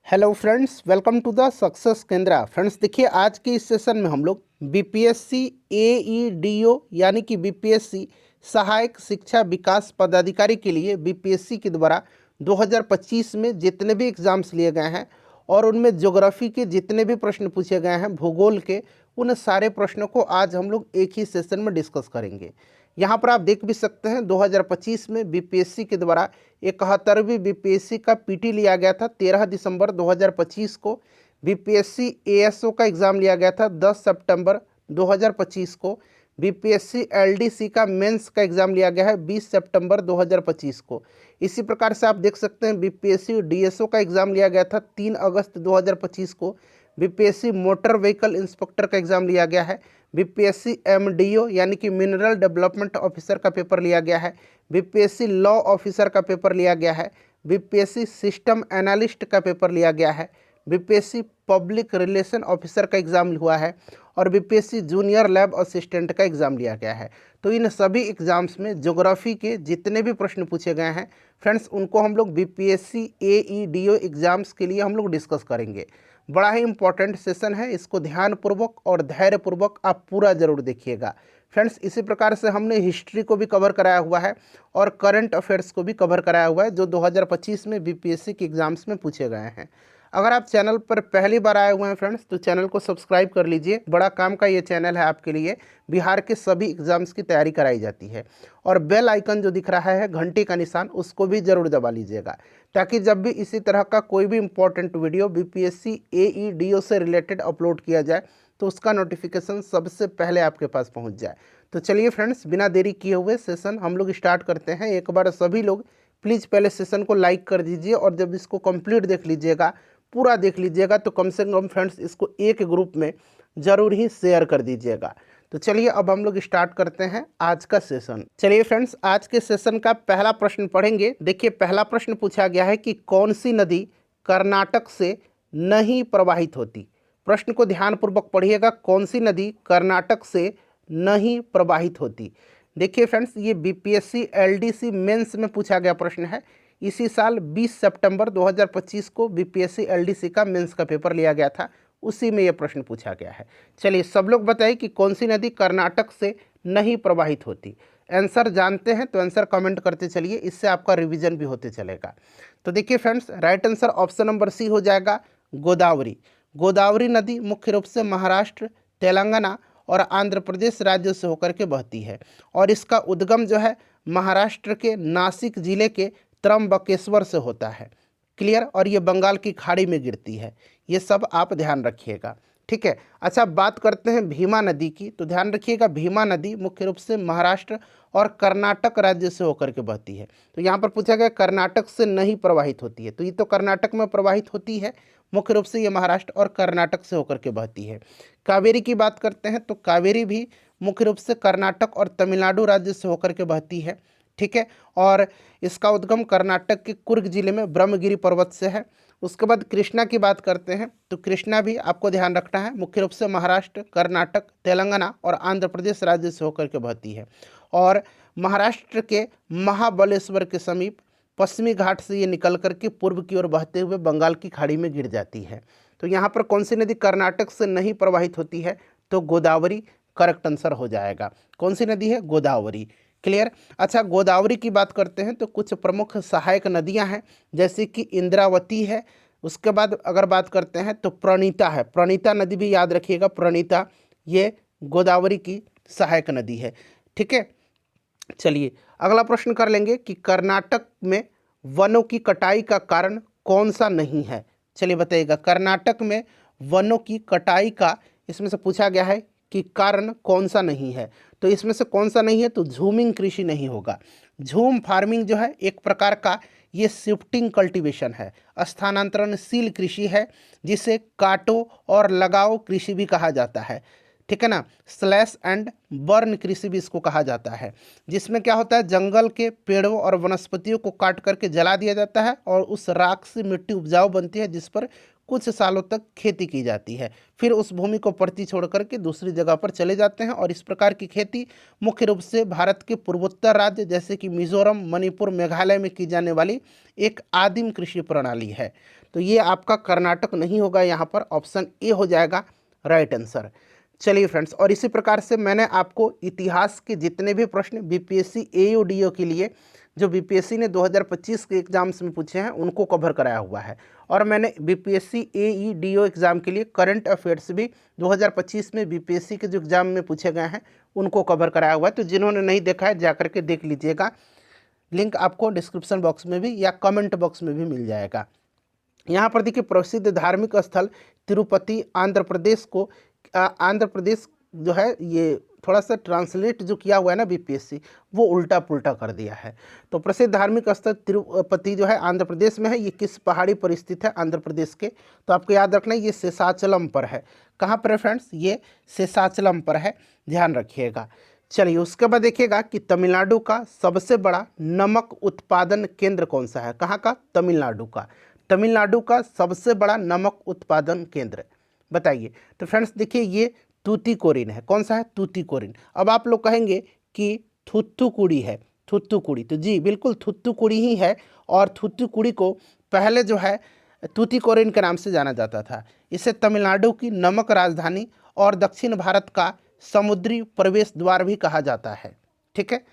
Hello friends, welcome to the success Kendra. Friends देखिए, आज के इस सेशन में हम लोग बीपीएससी एईडीओ यानी कि बीपीएससी सहायक शिक्षा विकास पदाधिकारी के लिए बीपीएससी के द्वारा 2025 में जितने भी एग्ज़ाम्स लिए गए हैं और उनमें ज्योग्राफी के जितने भी प्रश्न पूछे गए हैं, भूगोल के, उन सारे प्रश्नों को आज हम लोग एक ही सेशन में डिस्कस करेंगे। यहाँ पर आप देख भी सकते हैं 2025 में बीपीएससी के द्वारा 71वीं बीपीएससी का पीटी लिया गया था 13 दिसंबर 2025 को। बीपीएससी एएसओ का एग्ज़ाम लिया गया था 10 सितंबर 2025 को। बीपीएससी एलडीसी का मेंस का एग्ज़ाम लिया गया है 20 सितंबर 2025 को। इसी प्रकार से आप देख सकते हैं बीपीएससी डीएसओ का एग्ज़ाम लिया गया था 3 अगस्त 2025 को। बीपीएससी मोटर व्हीकल इंस्पेक्टर का एग्ज़ाम लिया गया है। बीपीएससी एमडीओ यानी कि मिनरल डेवलपमेंट ऑफिसर का पेपर लिया गया है। बीपीएससी लॉ ऑफिसर का पेपर लिया गया है। बीपीएससी सिस्टम एनालिस्ट का पेपर लिया गया है। बीपीएससी पब्लिक रिलेशन ऑफिसर का एग्ज़ाम हुआ है और बीपीएससी जूनियर लैब असिस्टेंट का एग्ज़ाम लिया गया है। तो इन सभी एग्ज़ाम्स में ज्योग्राफी के जितने भी प्रश्न पूछे गए हैं फ्रेंड्स, उनको हम लोग बीपीएससी एईडीओ एग्ज़ाम्स के लिए हम लोग डिस्कस करेंगे। बड़ा ही इंपॉर्टेंट सेशन है, इसको ध्यानपूर्वक और धैर्यपूर्वक आप पूरा ज़रूर देखिएगा। फ्रेंड्स इसी प्रकार से हमने हिस्ट्री को भी कवर कराया हुआ है और करंट अफेयर्स को भी कवर कराया हुआ है जो 2025 में बीपीएससी के एग्ज़ाम्स में पूछे गए हैं। अगर आप चैनल पर पहली बार आए हुए हैं फ्रेंड्स, तो चैनल को सब्सक्राइब कर लीजिए। बड़ा काम का ये चैनल है आपके लिए। बिहार के सभी एग्ज़ाम्स की तैयारी कराई जाती है और बेल आइकन जो दिख रहा है घंटी का निशान, उसको भी ज़रूर दबा लीजिएगा ताकि जब भी इसी तरह का कोई भी इंपॉर्टेंट वीडियो बीपीएससी एईडीओ से रिलेटेड अपलोड किया जाए तो उसका नोटिफिकेशन सबसे पहले आपके पास पहुंच जाए। तो चलिए फ्रेंड्स, बिना देरी किए हुए सेशन हम लोग स्टार्ट करते हैं। एक बार सभी लोग प्लीज़ पहले सेशन को लाइक कर दीजिए और जब इसको कंप्लीट देख लीजिएगा, पूरा देख लीजिएगा, तो कम से कम फ्रेंड्स इसको एक ग्रुप में ज़रूर ही शेयर कर दीजिएगा। तो चलिए अब हम लोग स्टार्ट करते हैं आज का सेशन। चलिए फ्रेंड्स, आज के सेशन का पहला प्रश्न पढ़ेंगे। देखिए, पहला प्रश्न पूछा गया है कि कौन सी नदी कर्नाटक से नहीं प्रवाहित होती। प्रश्न को ध्यानपूर्वक पढ़िएगा, कौन सी नदी कर्नाटक से नहीं प्रवाहित होती। देखिए फ्रेंड्स, ये बीपीएससी एलडीसी मेंस में पूछा गया प्रश्न है। इसी साल 20 सितंबर 2025 को बीपीएससी एलडीसी का मेंस का पेपर लिया गया था, उसी में यह प्रश्न पूछा गया है। चलिए सब लोग बताइए कि कौन सी नदी कर्नाटक से नहीं प्रवाहित होती। आंसर जानते हैं तो आंसर कमेंट करते चलिए, इससे आपका रिवीजन भी होते चलेगा। तो देखिए friends, right answer option number C हो जाएगा, गोदावरी। गोदावरी नदी मुख्य रूप से महाराष्ट्र, तेलंगाना और आंध्र प्रदेश राज्यों से होकर के बहती है और इसका उद्गम जो है महाराष्ट्र के नासिक जिले के त्रंबकेश्वर से होता है। क्लियर। और ये बंगाल की खाड़ी में गिरती है। ये सब आप ध्यान रखिएगा, ठीक है। अच्छा, बात करते हैं भीमा नदी की, तो ध्यान रखिएगा भीमा नदी मुख्य रूप से महाराष्ट्र और कर्नाटक राज्य से होकर के बहती है। तो यहाँ पर पूछा गया कर्नाटक से नहीं प्रवाहित होती है, तो ये तो कर्नाटक में प्रवाहित होती है। मुख्य रूप से ये महाराष्ट्र और कर्नाटक से होकर के बहती है। कावेरी की बात करते हैं तो कावेरी भी मुख्य रूप से कर्नाटक और तमिलनाडु राज्य से होकर के बहती है, ठीक है। और इसका उद्गम कर्नाटक के कुर्ग जिले में ब्रह्मगिरी पर्वत से है। उसके बाद कृष्णा की बात करते हैं तो कृष्णा भी आपको ध्यान रखना है, मुख्य रूप से महाराष्ट्र, कर्नाटक, तेलंगाना और आंध्र प्रदेश राज्य से होकर के बहती है और महाराष्ट्र के महाबलेश्वर के समीप पश्चिमी घाट से ये निकल करके पूर्व की ओर बहते हुए बंगाल की खाड़ी में गिर जाती है। तो यहाँ पर कौन सी नदी कर्नाटक से नहीं प्रवाहित होती है, तो गोदावरी करेक्ट आंसर हो जाएगा। कौन सी नदी है? गोदावरी। क्लियर। अच्छा, गोदावरी की बात करते हैं तो कुछ प्रमुख सहायक नदियां हैं, जैसे कि इंद्रावती है। उसके बाद अगर बात करते हैं तो प्रणीता है। प्रणीता नदी भी याद रखिएगा, प्रणीता ये गोदावरी की सहायक नदी है, ठीक है। चलिए अगला प्रश्न कर लेंगे कि कर्नाटक में वनों की कटाई का कारण कौन सा नहीं है। चलिए बताइएगा, कर्नाटक में वनों की कटाई का इसमें से पूछा गया है कि कारण कौन सा नहीं है। तो इसमें से कौन सा नहीं है, तो झूमिंग कृषि नहीं होगा। झूम फार्मिंग जो है एक प्रकार का ये शिफ्टिंग कल्टीवेशन है, स्थानांतरणशील कृषि है, जिसे काटो और लगाओ कृषि भी कहा जाता है, ठीक है ना। स्लैश एंड बर्न कृषि भी इसको कहा जाता है, जिसमें क्या होता है, जंगल के पेड़ों और वनस्पतियों को काट करके जला दिया जाता है और उस राख से मिट्टी उपजाऊ बनती है जिस पर कुछ सालों तक खेती की जाती है, फिर उस भूमि को पड़ती छोड़ करके दूसरी जगह पर चले जाते हैं। और इस प्रकार की खेती मुख्य रूप से भारत के पूर्वोत्तर राज्य जैसे कि मिजोरम, मणिपुर, मेघालय में की जाने वाली एक आदिम कृषि प्रणाली है। तो ये आपका कर्नाटक नहीं होगा, यहाँ पर ऑप्शन ए हो जाएगा राइट आंसर। चलिए फ्रेंड्स, और इसी प्रकार से मैंने आपको इतिहास के जितने भी प्रश्न बीपीएससी एयू के लिए जो बीपीएससी ने 2025 के एग्जाम्स में पूछे हैं उनको कवर कराया हुआ है। और मैंने बीपीएससी एईडीओ एग्ज़ाम के लिए करंट अफेयर्स भी 2025 में बीपीएससी के जो एग्ज़ाम में पूछे गए हैं उनको कवर कराया हुआ है। तो जिन्होंने नहीं देखा है जा करके देख लीजिएगा, लिंक आपको डिस्क्रिप्शन बॉक्स में भी या कमेंट बॉक्स में भी मिल जाएगा। यहाँ पर देखिए प्रसिद्ध धार्मिक स्थल तिरुपति आंध्र प्रदेश को आंध्र प्रदेश जो है ये थोड़ा सा ट्रांसलेट जो किया हुआ है ना बीपीएससी, वो उल्टा पुल्टा कर दिया है। तो प्रसिद्ध धार्मिक स्थल तिरुपति जो है आंध्र प्रदेश में है। ये किस पहाड़ी पर स्थित है आंध्र प्रदेश के? तो आपको याद रखना है ये शेषाचलम पर है। कहाँ पर है फ्रेंड्स? ये शेषाचलम पर है, ध्यान रखिएगा। चलिए उसके बाद देखिएगा कि तमिलनाडु का सबसे बड़ा नमक उत्पादन केंद्र कौन सा है? कहाँ का? तमिलनाडु का। तमिलनाडु का सबसे बड़ा नमक उत्पादन केंद्र बताइए। तो फ्रेंड्स देखिए ये तूतीकोरिन है। कौन सा है? तूतीकोरिन। अब आप लोग कहेंगे कि थुत्थुकुडी है, थुत्थुकुडी, तो जी बिल्कुल थुत्थुकुडी ही है। और थुत्थुकुडी को पहले जो है तूतीकोरिन के नाम से जाना जाता था। इसे तमिलनाडु की नमक राजधानी और दक्षिण भारत का समुद्री प्रवेश द्वार भी कहा जाता है। ठीक है,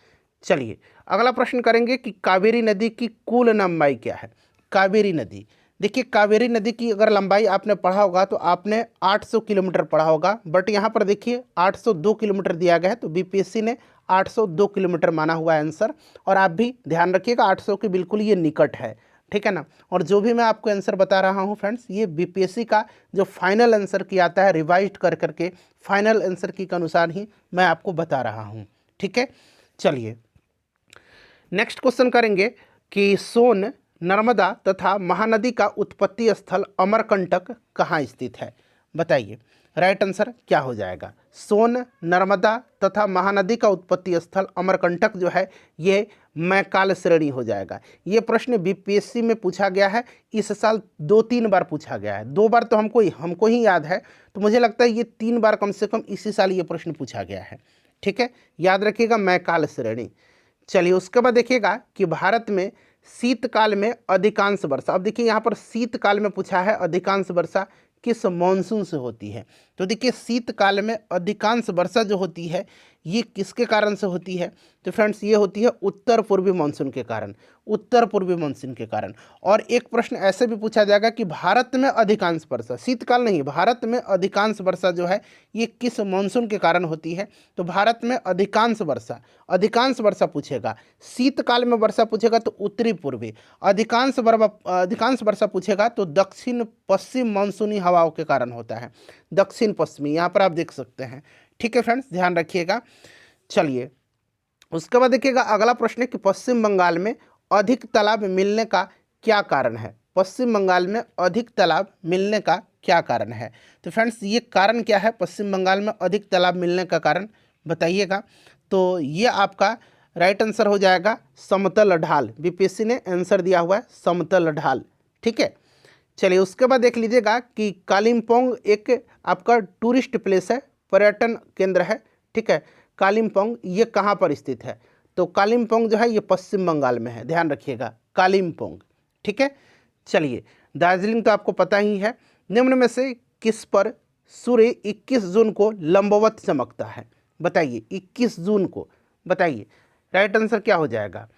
चलिए अगला प्रश्न करेंगे कि कावेरी नदी की कुल लंबाई क्या है? कावेरी नदी, देखिए कावेरी नदी की अगर लंबाई आपने पढ़ा होगा तो आपने 800 किलोमीटर पढ़ा होगा, बट यहाँ पर देखिए 802 किलोमीटर दिया गया है। तो बीपीएससी ने 802 किलोमीटर माना हुआ है आंसर। और आप भी ध्यान रखिएगा 800 के बिल्कुल ये निकट है, ठीक है ना। और जो भी मैं आपको आंसर बता रहा हूँ फ्रेंड्स, ये बीपीएससी का जो फाइनल आंसर की आता है रिवाइज कर करके फाइनल आंसर की के अनुसार ही मैं आपको बता रहा हूँ, ठीक है। चलिए नेक्स्ट क्वेश्चन करेंगे कि सोन, नर्मदा तथा महानदी का उत्पत्ति स्थल अमरकंटक कहाँ स्थित है? बताइए राइट आंसर क्या हो जाएगा? सोन, नर्मदा तथा महानदी का उत्पत्ति स्थल अमरकंटक जो है ये मैकाल श्रेणी हो जाएगा। ये प्रश्न बीपीएससी में पूछा गया है, इस साल 2-3 बार पूछा गया है। 2 बार तो हमको ही याद है, तो मुझे लगता है ये 3 बार कम से कम इसी साल ये प्रश्न पूछा गया है, ठीक है, याद रखिएगा मैकाल श्रेणी। चलिए उसके बाद देखिएगा कि भारत में शीतकाल में अधिकांश वर्षा, अब देखिए यहाँ पर शीतकाल में पूछा है अधिकांश वर्षा किस मॉनसून से होती है? तो देखिए शीतकाल में अधिकांश वर्षा जो होती है ये किसके कारण से होती है? तो फ्रेंड्स ये होती है उत्तर पूर्वी मानसून के कारण, उत्तर पूर्वी मानसून के कारण। और एक प्रश्न ऐसे भी पूछा जाएगा कि भारत में अधिकांश वर्षा, शीतकाल नहीं, भारत में अधिकांश वर्षा जो है ये किस मानसून के कारण होती है? तो भारत में अधिकांश वर्षा पूछेगा। शीतकाल में वर्षा पूछेगा तो उत्तरी पूर्वी, अधिकांश वर्षा पूछेगा तो दक्षिण पश्चिम मानसूनी हवाओं के कारण होता है, दक्षिण पश्चिमी, यहाँ पर आप देख सकते हैं, ठीक है फ्रेंड्स, ध्यान रखिएगा। चलिए उसके बाद देखिएगा अगला प्रश्न है कि पश्चिम बंगाल में अधिक तालाब मिलने का क्या कारण है? पश्चिम बंगाल में अधिक तालाब मिलने का क्या कारण है? तो फ्रेंड्स ये कारण क्या है पश्चिम बंगाल में अधिक तालाब मिलने का कारण, बताइएगा। तो ये आपका राइट आंसर हो जाएगा समतल ढाल। बीपीएससी ने आंसर दिया हुआ है समतल ढाल, ठीक है। चलिए उसके बाद देख लीजिएगा कि कालिम्पोंग एक आपका टूरिस्ट प्लेस है, पर्यटन केंद्र है, ठीक है। कालिम्पोंग ये कहाँ पर स्थित है? तो कालिम्पोंग जो है ये पश्चिम बंगाल में है, ध्यान रखिएगा कालिम्पोंग, ठीक है। चलिए दार्जिलिंग तो आपको पता ही है। निम्न में से किस पर सूर्य 21 जून को लंबवत चमकता है? बताइए 21 जून को, बताइए राइट आंसर क्या हो जाएगा,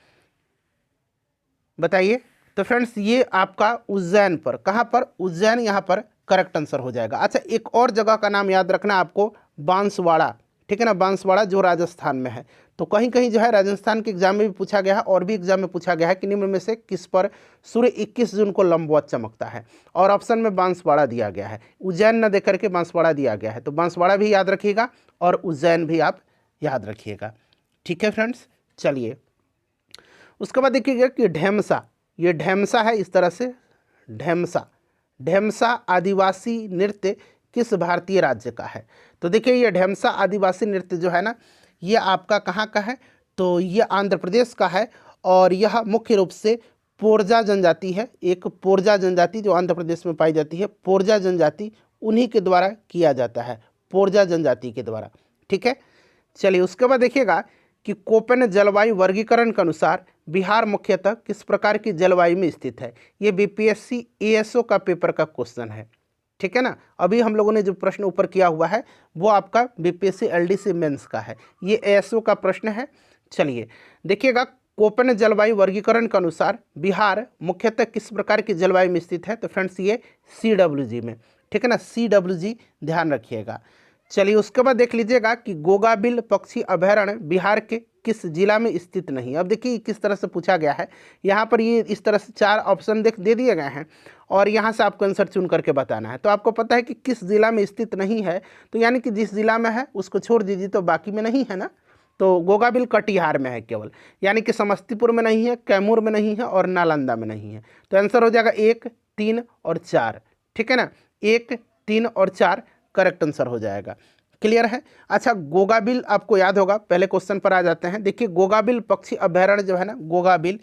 बताइए। तो फ्रेंड्स ये आपका उज्जैन पर, कहाँ पर? उज्जैन यहाँ पर करेक्ट आंसर हो जाएगा। अच्छा एक और जगह का नाम याद रखना आपको, बांसवाड़ा, ठीक है ना, बांसवाड़ा जो राजस्थान में है। तो कहीं कहीं जो है राजस्थान के एग्जाम में भी पूछा गया है और भी एग्जाम में पूछा गया है कि निम्न में से किस पर सूर्य 21 जून को लंबवत चमकता है, और ऑप्शन में बांसवाड़ा दिया गया है, उज्जैन न देकर के बांसवाड़ा दिया गया है। तो बांसवाड़ा भी याद रखिएगा और उज्जैन भी आप याद रखिएगा, ठीक है फ्रेंड्स। चलिए उसके बाद देखिएगा कि ढेमसा, ये ढेमसा है इस तरह से, ढेमसा आदिवासी नृत्य किस भारतीय राज्य का है? तो देखिए ये ढेमसा आदिवासी नृत्य जो है ना ये आपका कहाँ का है? तो ये आंध्र प्रदेश का है और यह मुख्य रूप से पोरजा जनजाति है, एक पोरजा जनजाति जो आंध्र प्रदेश में पाई जाती है, पोरजा जनजाति उन्हीं के द्वारा किया जाता है, पोरजा जनजाति के द्वारा। ठीक है, चलिए उसके बाद देखिएगा कि कोपेन जलवायु वर्गीकरण के अनुसार बिहार मुख्यतः किस प्रकार की जलवायु में स्थित है। ये बीपीएससी एएसओ का पेपर का क्वेश्चन है। ठीक है ना, अभी हम लोगों ने जो प्रश्न ऊपर किया हुआ है वो आपका बीपीएससी एलडीसी मेंस का है, ये एएसओ का प्रश्न है। चलिए देखिएगा, कोपेन जलवायु वर्गीकरण के अनुसार बिहार मुख्यतः किस प्रकार की जलवायु में स्थित है, तो फ्रेंड्स ये CWG में। ठीक है ना, CWG ध्यान रखिएगा। चलिए उसके बाद देख लीजिएगा कि गोगाबिल पक्षी अभयारण्य बिहार के किस जिला में स्थित नहीं। अब देखिए किस तरह से पूछा गया है, यहाँ पर ये इस तरह से 4 ऑप्शन दे दिए गए हैं और यहाँ से आपको आंसर चुन करके बताना है। तो आपको पता है कि किस जिला में स्थित नहीं है, तो यानी कि जिस जिला में है उसको छोड़ दीजिए, तो बाकी में नहीं है ना। तो गोगाबिल कटिहार में है केवल, यानी कि समस्तीपुर में नहीं है, कैमूर में नहीं है और नालंदा में नहीं है। तो आंसर हो जाएगा 1, 3 और 4। ठीक है ना, 1, 3 और 4 करेक्ट आंसर हो जाएगा। क्लियर है। अच्छा, गोगाबिल आपको याद होगा, पहले क्वेश्चन पर आ जाते हैं। देखिए गोगाबिल पक्षी अभयारण्य जो है ना, गोगाबिल,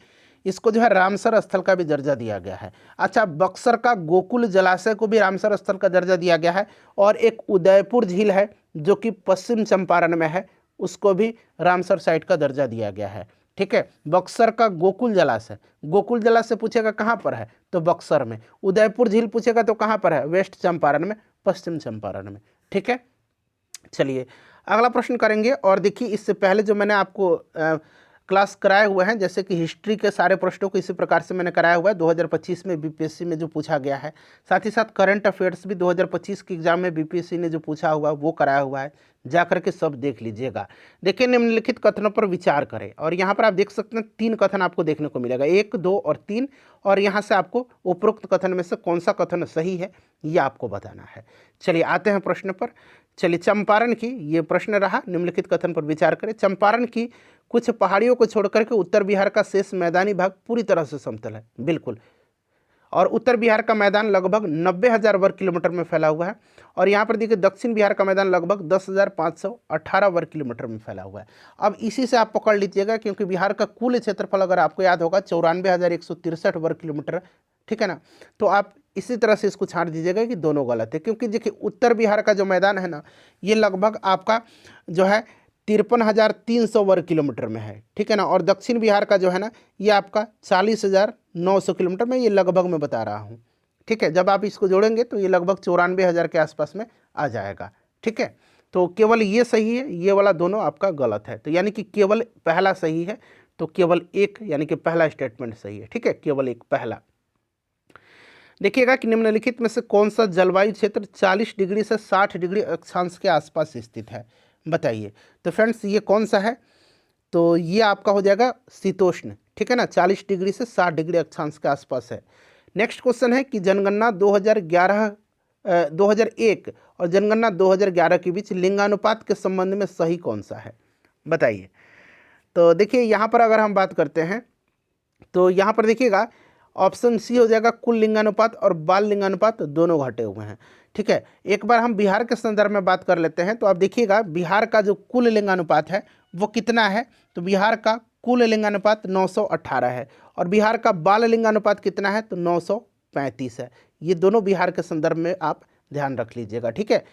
इसको जो है रामसर स्थल का भी दर्जा दिया गया है। अच्छा, बक्सर का गोकुल जलाशय को भी रामसर स्थल का दर्जा दिया गया है, और एक उदयपुर झील है जो कि पश्चिम चंपारण में है, उसको भी रामसर साइट का दर्जा दिया गया है। ठीक है, बक्सर का गोकुल जलाशय पूछेगा कहाँ पर है, तो बक्सर में। उदयपुर झील पूछेगा तो कहाँ पर है, वेस्ट चंपारण में, पश्चिम चंपारण में। ठीक है, चलिए अगला प्रश्न करेंगे। और देखिए इससे पहले जो मैंने आपको क्लास कराए हुए हैं, जैसे कि हिस्ट्री के सारे प्रश्नों को इसी प्रकार से मैंने कराया हुआ है 2025 में बीपीएससी में जो पूछा गया है, साथ ही साथ करंट अफेयर्स भी 2025 के एग्जाम में बीपीएससी ने जो पूछा हुआ है वो कराया हुआ है, जा करके सब देख लीजिएगा। देखिए निम्नलिखित कथनों पर विचार करें, और यहाँ पर आप देख सकते हैं 3 कथन आपको देखने को मिलेगा, 1, 2 और 3, और यहाँ से आपको उपरोक्त कथन में से कौन सा कथन सही है ये आपको बताना है। चलिए आते हैं प्रश्न पर। चलिए, चंपारण की, ये प्रश्न रहा, निम्नलिखित कथन पर विचार करें। चंपारण की कुछ पहाड़ियों को छोड़कर के उत्तर बिहार का शेष मैदानी भाग पूरी तरह से समतल है, बिल्कुल। और उत्तर बिहार का मैदान लगभग 90,000 वर्ग किलोमीटर में फैला हुआ है, और यहाँ पर देखिए दक्षिण बिहार का मैदान लगभग 10,518 वर्ग किलोमीटर में फैला हुआ है। अब इसी से आप पकड़ लीजिएगा, क्योंकि बिहार का कुल क्षेत्रफल अगर आपको याद होगा 94,163 वर्ग किलोमीटर। ठीक है ना, तो आप इसी तरह से इसको छांट दीजिएगा कि दोनों गलत है, क्योंकि देखिए उत्तर बिहार का जो मैदान है ना, ये लगभग आपका जो है 53,300 वर्ग किलोमीटर में है। ठीक है ना, और दक्षिण बिहार का जो है ना, ये आपका 40,900 किलोमीटर में, ये लगभग मैं बता रहा हूँ। ठीक है, जब आप इसको जोड़ेंगे तो ये लगभग 94,000 के आसपास में आ जाएगा। ठीक है, तो केवल ये सही है, ये वाला दोनों आपका गलत है, तो यानी कि केवल पहला सही है, तो केवल एक यानी कि पहला स्टेटमेंट सही है। ठीक है, केवल एक पहला। देखिएगा कि निम्नलिखित में से कौन सा जलवायु क्षेत्र 40 डिग्री से 60 डिग्री अक्षांश के आसपास स्थित है, बताइए। तो फ्रेंड्स ये कौन सा है, तो ये आपका हो जाएगा शीतोष्ण। ठीक है ना, 40 डिग्री से 60 डिग्री अक्षांश के आसपास है। नेक्स्ट क्वेश्चन है कि जनगणना 2001 और जनगणना 2011 के बीच लिंगानुपात के संबंध में सही कौन सा है, बताइए। तो देखिए यहाँ पर अगर हम बात करते हैं तो यहाँ पर देखिएगा ऑप्शन सी हो जाएगा, कुल लिंगानुपात और बाल लिंगानुपात दोनों घटे हुए हैं। ठीक है, एक बार हम बिहार के संदर्भ में बात कर लेते हैं, तो आप देखिएगा बिहार का जो कुल लिंगानुपात है वो कितना है, तो बिहार का कुल लिंगानुपात 918 है, और बिहार का बाल लिंगानुपात कितना है, तो 935 है। ये दोनों बिहार के संदर्भ में आप ध्यान रख लीजिएगा। ठीक है,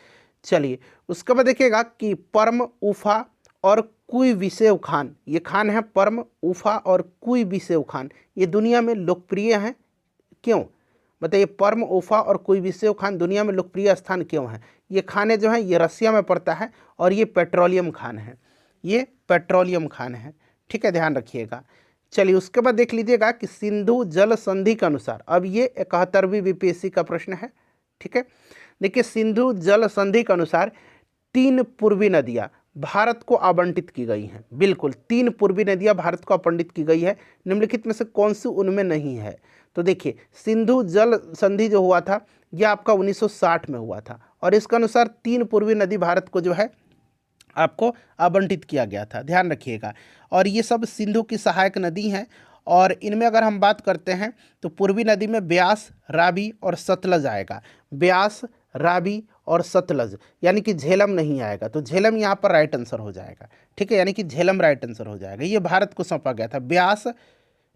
चलिए उसके बाद देखिएगा कि परम, उफा और कुई विसेव खान, ये खान है परम, उफा और कुई विसेव खान, ये दुनिया में लोकप्रिय हैं, क्यों, बताइए। परम, उफा और कुई विसेव खान दुनिया में लोकप्रिय स्थान क्यों हैं। ये खाने जो हैं ये रसिया में पड़ता है, और ये पेट्रोलियम खान है, ये पेट्रोलियम खान है। ठीक है, ध्यान रखिएगा। चलिए उसके बाद देख लीजिएगा कि सिंधु जल संधि के अनुसार, अब ये 71वीं बीपीएससी का प्रश्न है। ठीक है, देखिए सिंधु जल संधि के अनुसार 3 पूर्वी नदियाँ भारत को आवंटित की गई हैं, बिल्कुल 3 पूर्वी नदियाँ भारत को आवंटित की गई है। निम्नलिखित में से कौन सी उनमें नहीं है, तो देखिए सिंधु जल संधि जो हुआ था यह आपका 1960 में हुआ था, और इसके अनुसार 3 पूर्वी नदी भारत को जो है आपको आवंटित किया गया था, ध्यान रखिएगा। और ये सब सिंधु की सहायक नदी हैं, और इनमें अगर हम बात करते हैं तो पूर्वी नदी में ब्यास, रावी और सतलज आएगा, ब्यास, रावी और सतलज, यानी कि झेलम नहीं आएगा, तो झेलम यहाँ पर राइट आंसर हो जाएगा। ठीक है, यानी कि झेलम राइट आंसर हो जाएगा, ये भारत को सौंपा गया था, ब्यास,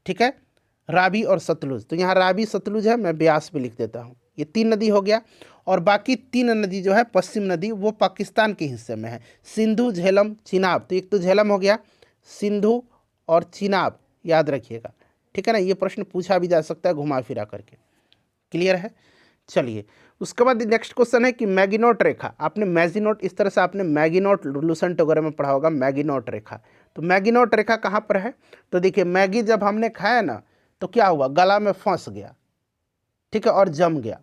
ठीक है, रावी और सतलुज। तो यहाँ रावी सतलुज है, मैं ब्यास भी लिख देता हूँ। ये 3 नदी हो गया, और बाकी 3 नदी जो है पश्चिम नदी वो पाकिस्तान के हिस्से में है, सिंधु, झेलम, चिनाब। तो एक तो झेलम हो गया, सिंधु और चिनाब याद रखिएगा, ठीक है ना। ये प्रश्न पूछा भी जा सकता है घुमा फिरा करके। क्लियर है। चलिए उसके बाद नेक्स्ट क्वेश्चन है कि मैगिनोट रेखा। आपने मैजिनोट, इस तरह से आपने मैगिनोट लुसेंट वगैरह में पढ़ा होगा, मैगिनोट रेखा। तो मैगिनोट रेखा कहाँ पर है? तो देखिए मैगी जब हमने खाया ना तो क्या हुआ, गला में फंस गया, ठीक है, और जम गया।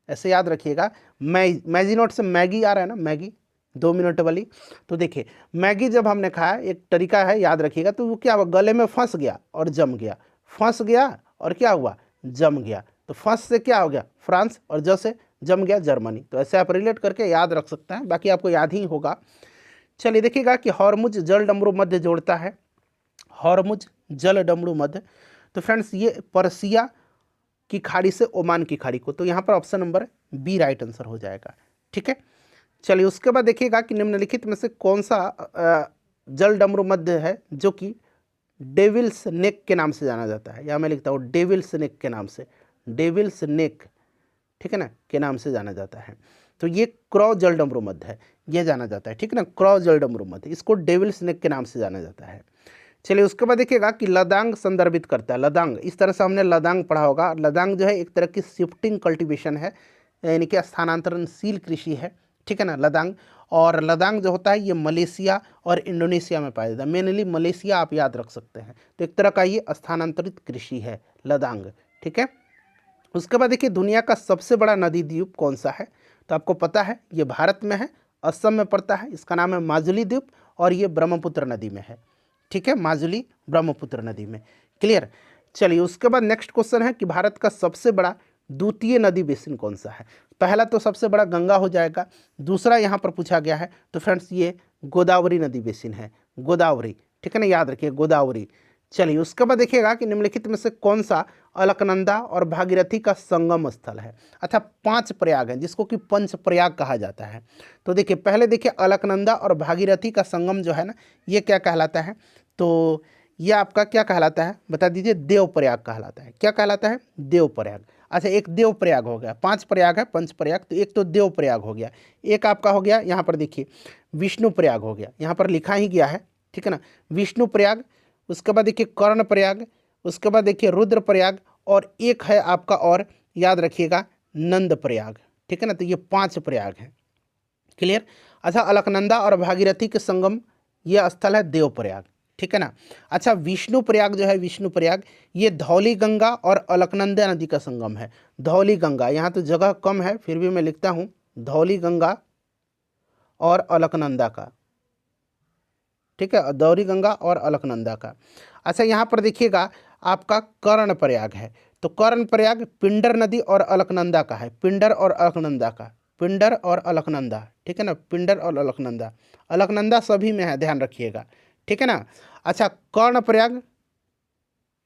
ऐसे याद रखिएगा, मैजिनोट से मैगी आ रहा है ना, मैगी 2 मिनट वाली। तो देखिए मैगी जब हमने खाया, एक तरीका है याद रखिएगा, तो वो क्या हुआ, गले में फंस गया और जम गया, फंस गया और क्या हुआ, जम गया। तो फंस से क्या हो गया, फ्रांस, और ज से जम गया, जर्मनी। तो ऐसे आप रिलेट करके याद रख सकते हैं, बाकी आपको याद ही होगा। चलिए देखिएगा कि हॉर्मुज जल डमरू मध्य जोड़ता है, हॉर्मुज जल डमरू मध्य। तो फ्रेंड्स ये पर्सिया की खाड़ी से ओमान की खाड़ी को, तो यहाँ पर option number B right answer हो जाएगा, ठीक है। चलिए उसके बाद देखिएगा कि निम्नलिखित में से कौन सा जल डमरू मध्य है जो कि डेविल्स नेक के नाम से जाना जाता है। यहाँ मैं लिखता हूँ डेविल्स नेक के नाम से, डेविल्स नेक, ठीक है ना, के नाम से जाना जाता है। तो ये क्रॉ जल डमरू मध्य है, ये जाना जाता है, ठीक है ना, क्रॉ जल डमरू मध्य, इसको डेविल्स नेक के नाम से जाना जाता है। चलिए उसके बाद देखिएगा कि लदांग संदर्भित करता है, लदांग, इस तरह से हमने लदांग पढ़ा होगा। लदांग जो है एक तरह की शिफ्टिंग कल्टीवेशन है, यानी कि स्थानांतरणशील कृषि है, ठीक है ना, लदांग। और लदांग जो होता है ये मलेशिया और इंडोनेशिया में पाया जाता है, मेनली मलेशिया आप याद रख सकते हैं। तो एक तरह का ये स्थानांतरित कृषि है लदांग, ठीक है। उसके बाद देखिए दुनिया का सबसे बड़ा नदी द्वीप कौन सा है? तो आपको पता है ये भारत में है, असम में पड़ता है, इसका नाम है माजुली द्वीप, और ये ब्रह्मपुत्र नदी में है, ठीक है, माजुली ब्रह्मपुत्र नदी में। क्लियर। चलिए उसके बाद नेक्स्ट क्वेश्चन है कि भारत का सबसे बड़ा द्वितीय नदी बेसिन कौन सा है? पहला तो सबसे बड़ा गंगा हो जाएगा, दूसरा यहाँ पर पूछा गया है तो फ्रेंड्स ये गोदावरी नदी बेसिन है, गोदावरी, ठीक है ना, याद रखिए गोदावरी। चलिए उसके बाद देखिएगा कि निम्नलिखित में से कौन सा अलकनंदा और भागीरथी का संगम स्थल है। अच्छा 5 प्रयाग हैं जिसको कि पंच प्रयाग कहा जाता है। तो देखिए पहले देखिए अलकनंदा और भागीरथी का संगम जो है ना, ये क्या कहलाता है? तो ये आपका क्या कहलाता है बता दीजिए, देव प्रयाग कहलाता है। क्या कहलाता है? देव प्रयाग। अच्छा एक देव प्रयाग हो गया, 5 प्रयाग है, पंच प्रयाग, तो एक तो देव प्रयाग हो गया, एक आपका हो गया यहाँ पर देखिए विष्णु प्रयाग हो गया, यहाँ पर लिखा ही गया है, ठीक है ना, विष्णु प्रयाग। उसके बाद देखिए कर्ण प्रयाग, उसके बाद देखिए रुद्र प्रयाग, और एक है आपका और याद रखिएगा नंद प्रयाग, ठीक है ना। तो ये 5 प्रयाग हैं। क्लियर। अच्छा अलकनंदा और भागीरथी के संगम ये स्थल है देव प्रयाग, ठीक है ना। अच्छा विष्णु प्रयाग जो है, विष्णु प्रयाग ये धौली गंगा और अलकनंदा नदी का संगम है, धौली गंगा, यहाँ तो जगह कम है फिर भी मैं लिखता हूँ धौली गंगा और अलकनंदा का, ठीक है, धौली गंगा और अलकनंदा का। अच्छा यहाँ पर देखिएगा आपका कर्ण प्रयाग है, तो कर्ण प्रयाग पिंडर नदी और अलकनंदा का है, पिंडर और अलकनंदा का, पिंडर और अलकनंदा, ठीक है ना, पिंडर और अलकनंदा, अलकनंदा सभी में है, ध्यान रखिएगा, ठीक है ना। अच्छा कर्ण प्रयाग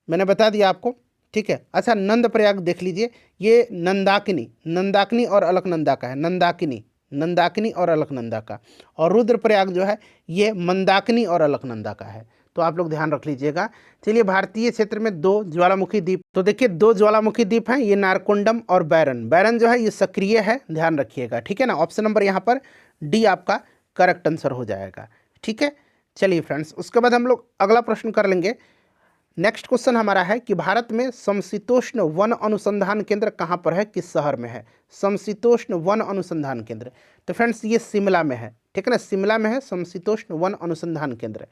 मैंने बता दिया आपको, ठीक है। अच्छा नंद प्रयाग देख लीजिए, ये नंदाकिनी, नंदाकिनी और अलकनंदा का है, नंदाकिनी, नंदाकिनी और अलकनंदा का। और रुद्र प्रयाग जो है ये मंदाकिनी और अलकनंदा का है, तो आप लोग ध्यान रख लीजिएगा। चलिए भारतीय क्षेत्र में 2 ज्वालामुखी द्वीप, तो देखिए 2 ज्वालामुखी द्वीप हैं, ये नारकोंडम और बैरन। बैरन जो है ये सक्रिय है, ध्यान रखिएगा, ठीक है ना। ऑप्शन नंबर यहाँ पर डी आपका करेक्ट आंसर हो जाएगा, ठीक है। चलिए फ्रेंड्स उसके बाद हम लोग अगला प्रश्न कर लेंगे। नेक्स्ट क्वेश्चन हमारा है कि भारत में समशीतोष्ण वन अनुसंधान केंद्र कहाँ पर है, किस शहर में है? समशीतोष्ण वन अनुसंधान केंद्र, तो फ्रेंड्स ये शिमला में है, ठीक है ना, शिमला में है समशीतोष्ण वन अनुसंधान केंद्र।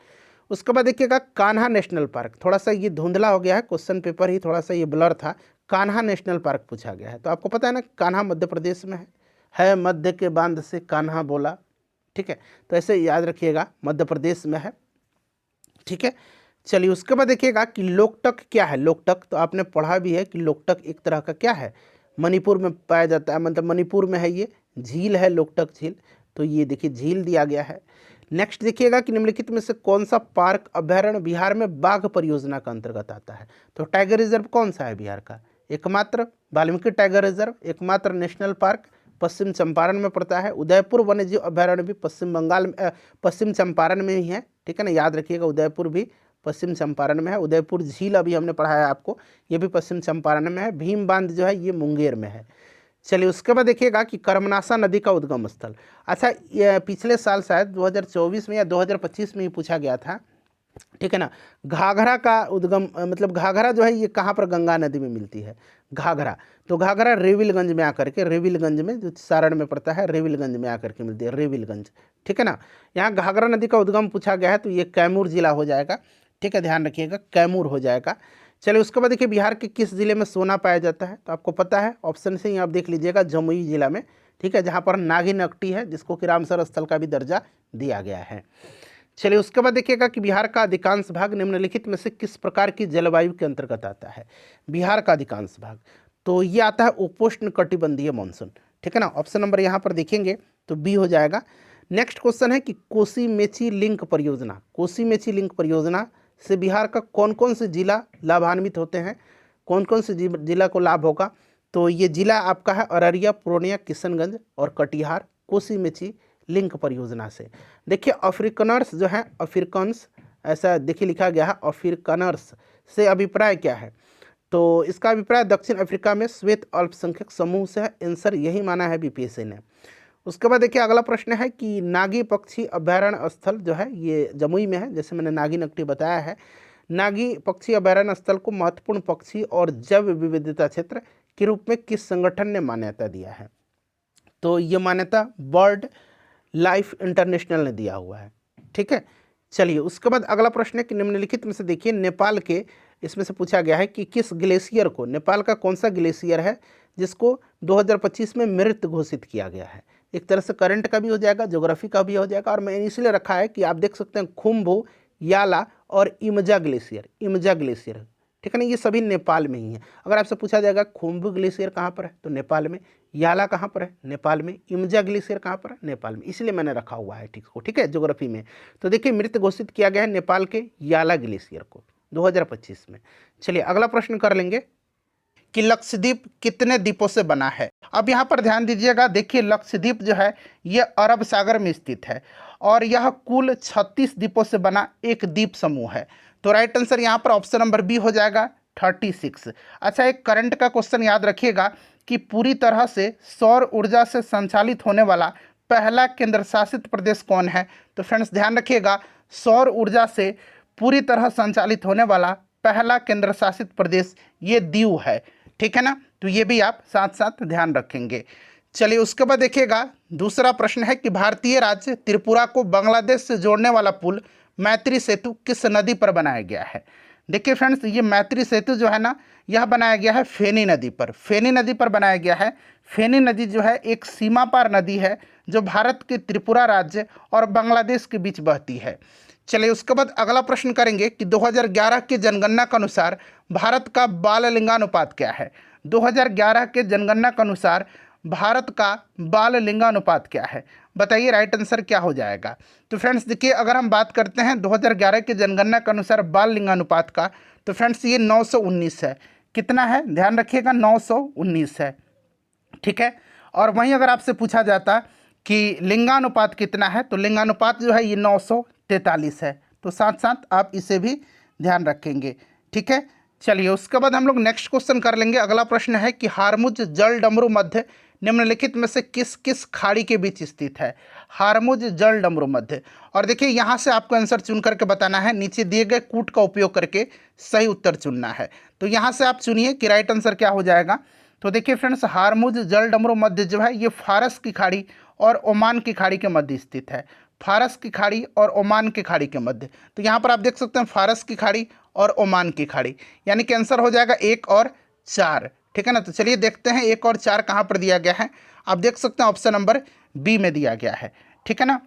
उसके बाद देखिएगा कान्हा नेशनल पार्क, थोड़ा सा ये धुंधला हो गया है, क्वेश्चन पेपर ही थोड़ा सा ये ब्लर था, कान्हा नेशनल पार्क पूछा गया है। तो आपको पता है ना कान्हा मध्य प्रदेश में है मध्य के बांध से कान्हा बोला, ठीक है, तो ऐसे याद रखिएगा मध्य प्रदेश में है, ठीक है। चलिए उसके बाद देखिएगा कि लोकटक क्या है, लोकटक तो आपने पढ़ा भी है कि लोकटक एक तरह का क्या है, मणिपुर में पाया जाता है, मतलब मणिपुर में है, ये झील है लोकटक झील, तो ये देखिए झील दिया गया है। नेक्स्ट देखिएगा कि निम्नलिखित में से कौन सा पार्क अभ्यारण्य बिहार में बाघ परियोजना का अंतर्गत आता है? तो टाइगर रिजर्व कौन सा है बिहार का? एकमात्र वाल्मीकि टाइगर रिजर्व, एकमात्र नेशनल पार्क पश्चिम चंपारण में पड़ता है। उदयपुर वन्यजीव अभ्यारण्य भी पश्चिम बंगाल में, पश्चिम चंपारण में ही है, ठीक है ना, याद रखिएगा उदयपुर भी पश्चिम चंपारण में है। उदयपुर झील अभी हमने पढ़ा है आपको, ये भी पश्चिम चंपारण में है। भीम बांध जो है ये मुंगेर में है। चलिए उसके बाद देखिएगा कि कर्मनाशा नदी का उद्गम स्थल। अच्छा, ये पिछले साल शायद 2024 में या 2025 में ही पूछा गया था, ठीक है ना। घाघरा का उद्गम मतलब घाघरा जो है ये कहाँ पर गंगा नदी में मिलती है, घाघरा। तो घाघरा रेविलगंज में आकर के, रेविलगंज में जो सारण में पड़ता है, रेविलगंज में आकर के मिलती है, रेविलगंज, ठीक है ना। यहाँ घाघरा नदी का उद्गम पूछा गया है तो ये कैमूर जिला हो जाएगा, ठीक है, ध्यान रखिएगा, कैमूर हो जाएगा। चलिए उसके बाद देखिए बिहार के किस जिले में सोना पाया जाता है, तो आपको पता है, ऑप्शन से ही आप देख लीजिएगा, जमुई जिला में, ठीक है, जहाँ पर नागिन अकटी है, जिसको कि रामसर स्थल का भी दर्जा दिया गया है। चलिए उसके बाद देखिएगा कि बिहार का अधिकांश भाग निम्नलिखित में से किस प्रकार की जलवायु के अंतर्गत आता है। बिहार का अधिकांश भाग, तो ये आता है उपोष्ण कटिबंधीय मानसून, ठीक है ना। ऑप्शन नंबर यहाँ पर देखेंगे तो बी हो जाएगा। नेक्स्ट क्वेश्चन है कि कोसी मेची लिंक परियोजना, कोसी मेची लिंक परियोजना से बिहार का कौन कौन से जिला लाभान्वित होते हैं, कौन कौन से जिला को लाभ होगा। तो ये जिला आपका है अररिया, पूर्णिया, किशनगंज और कटिहार, कोसी मेची लिंक परियोजना से। देखिए अफ्रीकनर्स जो है, अफ्रीकन्स ऐसा देखिए लिखा गया है, अफ्रीकनर्स से अभिप्राय क्या है, तो इसका अभिप्राय दक्षिण अफ्रीका में श्वेत अल्पसंख्यक समूह से है। आंसर यही माना है बीपीएससी ने। उसके बाद देखिए अगला प्रश्न है कि नागी पक्षी अभयारण्य स्थल जो है ये जमुई में है, जैसे मैंने नागी नकटी बताया है। नागी पक्षी अभयारण्य स्थल को महत्वपूर्ण पक्षी और जैव विविधता क्षेत्र के रूप में किस संगठन ने मान्यता दिया है, तो ये मान्यता बर्ड लाइफ इंटरनेशनल ने दिया हुआ है, ठीक है। चलिए उसके बाद अगला प्रश्न है कि निम्नलिखित में से देखिए नेपाल के, इसमें से पूछा गया है कि किस ग्लेशियर को, नेपाल का कौन सा ग्लेशियर है जिसको 2025 में मृत घोषित किया गया है। एक तरह से करंट का भी हो जाएगा, ज्योग्राफी का भी हो जाएगा, और मैंने इसलिए रखा है कि आप देख सकते हैं खुम्बू, याला और इमजा ग्लेशियर, इमजा ग्लेशियर, ठीक है ना, ये सभी नेपाल में ही है। अगर आपसे पूछा जाएगा खुम्बू ग्लेशियर कहाँ पर है, तो नेपाल में। याला कहाँ पर है, नेपाल में। इमजा ग्लेशियर कहाँ पर है, नेपाल में, इसलिए मैंने रखा हुआ है ठीक को, ठीक है, ज्योग्राफी में। तो देखिए मृत घोषित किया गया है नेपाल के याला ग्लेशियर को 2025 में। चलिए अगला प्रश्न कर लेंगे कि लक्षद्वीप कितने द्वीपों से बना है। अब यहाँ पर ध्यान दीजिएगा, देखिए लक्षद्वीप जो है ये अरब सागर में स्थित है और यह कुल 36 द्वीपों से बना एक द्वीप समूह है। तो राइट आंसर यहाँ पर ऑप्शन नंबर बी हो जाएगा, 36। अच्छा, एक करंट का क्वेश्चन याद रखिएगा कि पूरी तरह से सौर ऊर्जा से संचालित होने वाला पहला केंद्र शासित प्रदेश कौन है। तो फ्रेंड्स ध्यान रखिएगा, सौर ऊर्जा से पूरी तरह संचालित होने वाला पहला केंद्र शासित प्रदेश ये दीव है, ठीक है ना। तो ये भी आप साथ साथ ध्यान रखेंगे। चलिए उसके बाद देखिएगा दूसरा प्रश्न है कि भारतीय राज्य त्रिपुरा को बांग्लादेश से जोड़ने वाला पुल मैत्री सेतु किस नदी पर बनाया गया है। देखिए फ्रेंड्स, ये मैत्री सेतु जो है ना, यह बनाया गया है फेनी नदी पर, फेनी नदी पर बनाया गया है। फेनी नदी जो है एक सीमा पार नदी है जो भारत के त्रिपुरा राज्य और बांग्लादेश के बीच बहती है। चलिए उसके बाद अगला प्रश्न करेंगे कि 2011 की जनगणना के अनुसार भारत का बाल लिंगानुपात क्या है। 2011 के जनगणना के अनुसार भारत का बाल लिंगानुपात क्या है, बताइए राइट आंसर क्या हो जाएगा। तो फ्रेंड्स देखिए, अगर हम बात करते हैं 2011 के जनगणना के अनुसार बाल लिंगानुपात का, तो फ्रेंड्स ये 919 है। कितना है, ध्यान रखिएगा, 919 है, ठीक है। और वहीं अगर आपसे पूछा जाता कि लिंगानुपात कितना है, तो लिंगानुपात जो है ये 943 है। तो साथ साथ आप इसे भी ध्यान रखेंगे, ठीक है। चलिए उसके बाद हम लोग नेक्स्ट क्वेश्चन कर लेंगे। अगला प्रश्न है कि हारमुज जल डमरू मध्य निम्नलिखित में से किस किस खाड़ी के बीच स्थित है। हारमुज जल डमरू मध्य, और देखिए यहाँ से आपको आंसर चुन करके बताना है, नीचे दिए गए कूट का उपयोग करके सही उत्तर चुनना है। तो यहाँ से आप चुनिए कि राइट आंसर क्या हो जाएगा। तो देखिए फ्रेंड्स, हारमुज जल डमरू मध्य जो है ये फारस की खाड़ी और ओमान की खाड़ी के मध्य स्थित है। फारस की खाड़ी और ओमान की खाड़ी के मध्य। तो यहाँ पर आप देख सकते हैं फारस की खाड़ी और ओमान की खाड़ी, यानी कि आंसर हो जाएगा 1 और 4, ठीक है ना। तो चलिए देखते हैं 1 और 4 कहाँ पर दिया गया है। आप देख सकते हैं ऑप्शन नंबर बी में दिया गया है, ठीक है ना।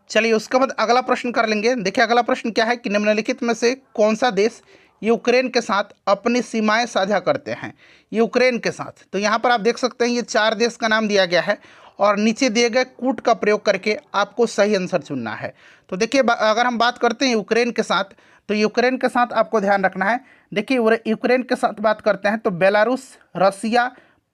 चलिए उसके बाद अगला प्रश्न कर लेंगे। देखिए अगला प्रश्न क्या है कि निम्नलिखित में से कौन सा देश यूक्रेन के साथ अपनी सीमाएं साझा करते हैं। यूक्रेन के साथ, तो यहाँ पर आप देख सकते हैं ये 4 देश का नाम दिया गया है और नीचे दिए गए कूट का प्रयोग करके आपको सही आंसर चुनना है। तो देखिए अगर हम बात करते हैं यूक्रेन के साथ, तो यूक्रेन के साथ आपको ध्यान रखना है। देखिए यूक्रेन के साथ बात करते हैं तो बेलारूस, रसिया,